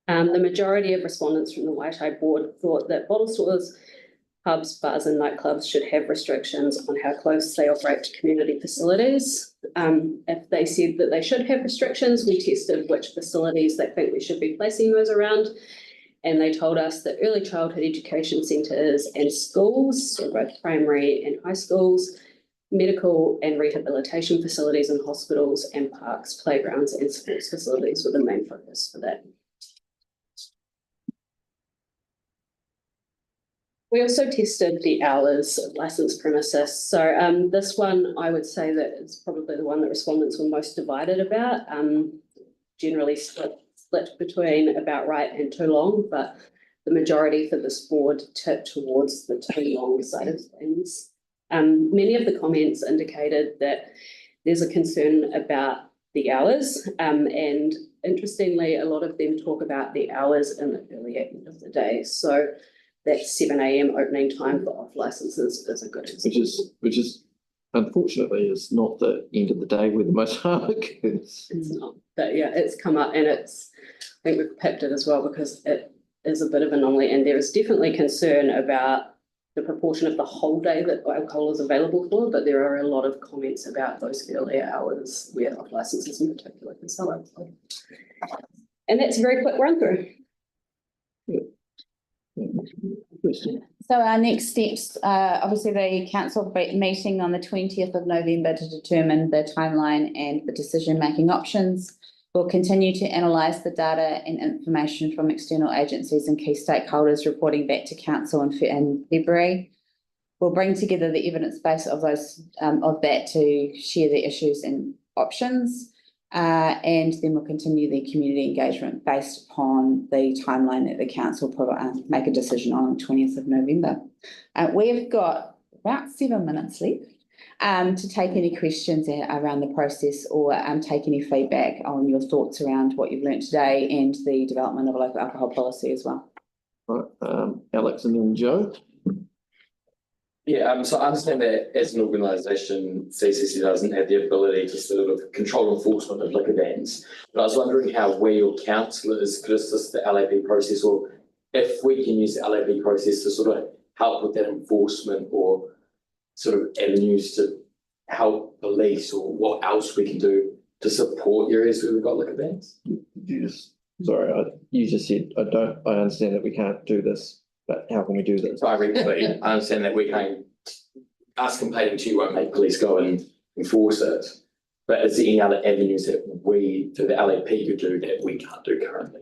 The majority of respondents from the Waitai board thought that bottle stores, pubs, bars and nightclubs should have restrictions on how close they operate to community facilities. If they said that they should have restrictions, we tested which facilities they think we should be placing those around. And they told us that early childhood education centres and schools, so both primary and high schools, medical and rehabilitation facilities and hospitals and parks, playgrounds and sports facilities were the main focus for that. We also tested the hours of licensed premises. So this one, I would say that is probably the one that respondents were most divided about. Generally split between about right and too long, but the majority for this board tipped towards the too long side of things. Many of the comments indicated that there's a concern about the hours, and interestingly, a lot of them talk about the hours in the early end of the day. So that 7 AM opening time for off licenses is a good example. Which is unfortunately is not the end of the day where the most harm occurs. It's not, but yeah, it's come up, and I think we've picked it as well because it is a bit of an anomaly, and there is definitely concern about the proportion of the whole day that alcohol is available for, but there are a lot of comments about those earlier hours where off licenses in particular can sell alcohol. And that's a very quick run through. So our next steps, obviously the council meeting on the 20th of November to determine the timeline and the decision-making options. We'll continue to analyse the data and information from external agencies and key stakeholders reporting back to council in February. We'll bring together the evidence base of that to share the issues and options, and then we'll continue the community engagement based upon the timeline that the council make a decision on the 20th of November. We've got about 7 minutes left to take any questions around the process or take any feedback on your thoughts around what you've learnt today and the development of a local alcohol policy as well. Right, Alex and then Joe. Yeah, so I understand that as an organisation, CCC doesn't have the ability to sort of control enforcement of liquor bans. But I was wondering how we or councillors could assist the LAB process, or if we can use the LAB process to sort of help with that enforcement or sort of avenues to help police, or what else we can do to support areas where we've got liquor bans. You just said I understand that we can't do this, but how can we do this? Directly, I understand that we can't, us complaining to you won't make police go and enforce it. But is there any other avenues that we, through the LAP, could do that we can't do currently?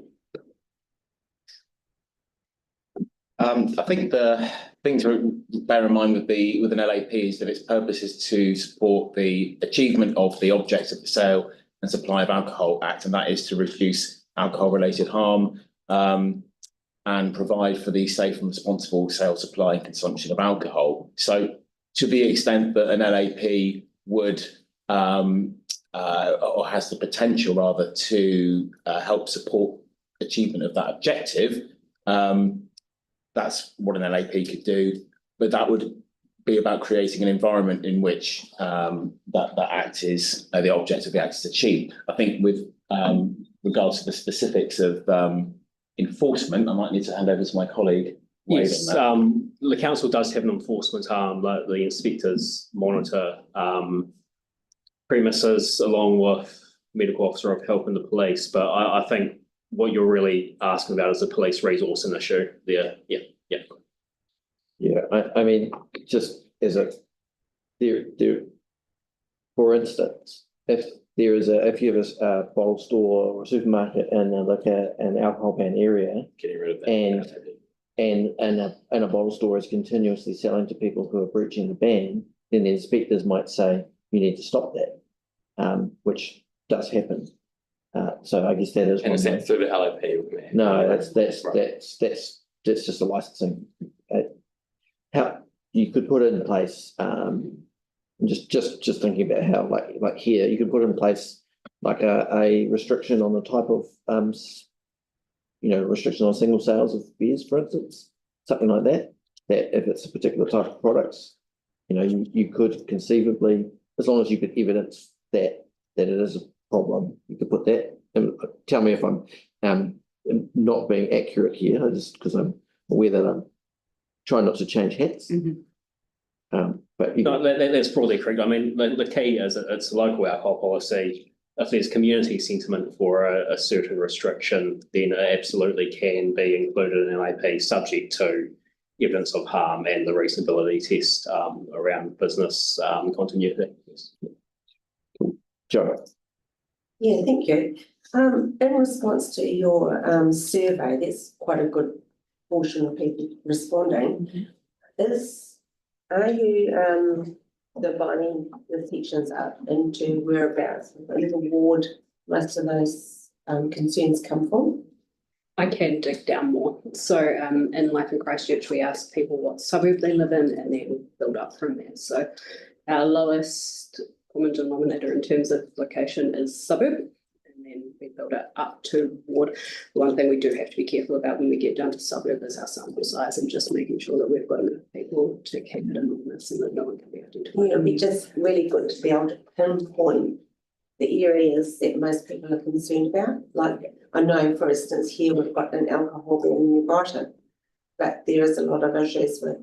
I think the thing to bear in mind with an LAP is that its purpose is to support the achievement of the objects of the Sale and Supply of Alcohol Act, and that is to reduce alcohol-related harm and provide for the safe and responsible sale, supply, and consumption of alcohol. So, to the extent that an LAP would or has the potential rather to help support achievement of that objective, that's what an LAP could do, but that would be about creating an environment in which that act is the object of the act is achieved. I think with regards to the specifics of enforcement, I might need to hand over to my colleague. Yes, the council does have an enforcement arm, like the inspectors monitor premises along with medical officer of health and the police, but I think what you're really asking about is the police resourcing issue there. Yeah, I mean, just as a there, for instance, if you have a bottle store or a supermarket in an alcohol ban area, Getting rid of that. and a bottle store is continuously selling to people who are breaching the ban, then the inspectors might say you need to stop that, which does happen. So I guess that is. And is that through the LAP? No, that's just a licensing. How you could put it in place. Just thinking about how like here you could put in place like a restriction on the type of restriction on single sales of beers, for instance, something like that. That if it's a particular type of products, you could conceivably, as long as you could evidence that it is a problem, you could put that. And tell me if I'm not being accurate here, just because I'm aware that I'm trying not to change hats. But that's probably correct. I mean, the key is that it's a local alcohol policy. If there's community sentiment for a certain restriction, then it absolutely can be included in LAP, subject to evidence of harm and the reasonability test around business continuity. Joe. Yeah, thank you. In response to your survey, that's quite a good portion of people responding. Are you dividing the sections up into whereabouts, little ward, most of those concerns come from? I can dig down more. So in Life in Christchurch, we ask people what suburb they live in and then build up from there. So our lowest common denominator in terms of location is suburb, and then we build it up to ward. One thing we do have to be careful about when we get down to suburb is our sample size and just making sure that we've got enough people to keep it anonymous and that no one can be identified. Yeah, it'd be just really good to be able to pinpoint the areas that most people are concerned about. Like I know, for instance, here we've got an alcohol ban in New Brighton, but there is a lot of issues with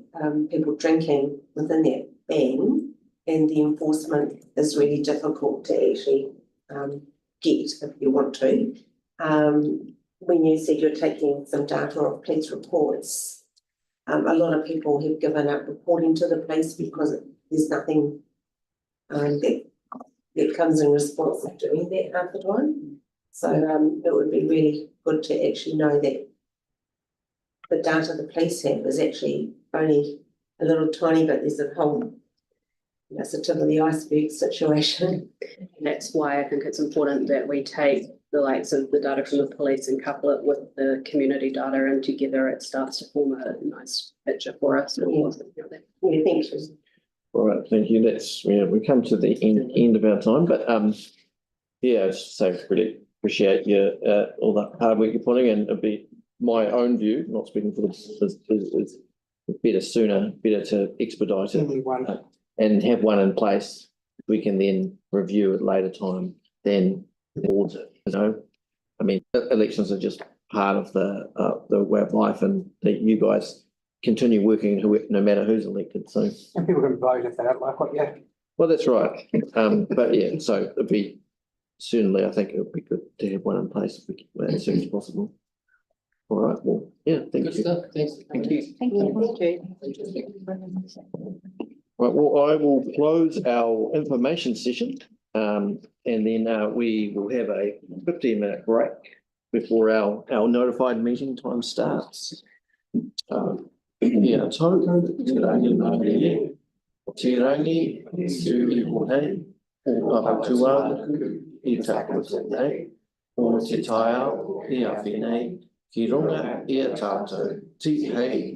people drinking within that ban, and the enforcement is really difficult to actually get if you want to. When you said you're taking some data off police reports, a lot of people have given up reporting to the police because there's nothing that comes in response to doing that half the time. So it would be really good to actually know that the data the police have is actually only a little tiny bit. There's a whole, it's a tip of the iceberg situation. And that's why I think it's important that we take the likes of the data from the police and couple it with the community data, and together it starts to form a nice picture for us. Yeah, thank you. All right, thank you. We come to the end of our time, but so really appreciate your all the hard work you're putting in. It'd be my own view, not speaking for the is better to expedite it and have one in place. We can then review at a later time than boards it. I mean, elections are just part of the way of life, and that you guys continue working no matter who's elected. So and people can vote if they don't like what you have. Well, that's right. But yeah, so it'd be certainly, I think it would be good to have one in place as soon as possible. All right. Well, yeah. Thank you. Stuff. Thanks. Thank you. Thank you. Right. Well, I will close our information session, and then we will have a 15-minute break before our notified meeting time starts. Ia tau, te rangi mahi, te rangi, su I hei, o ahatua, I tapu nei, o te tai ao, I a whenei, ki runga I a tātou, ti hei,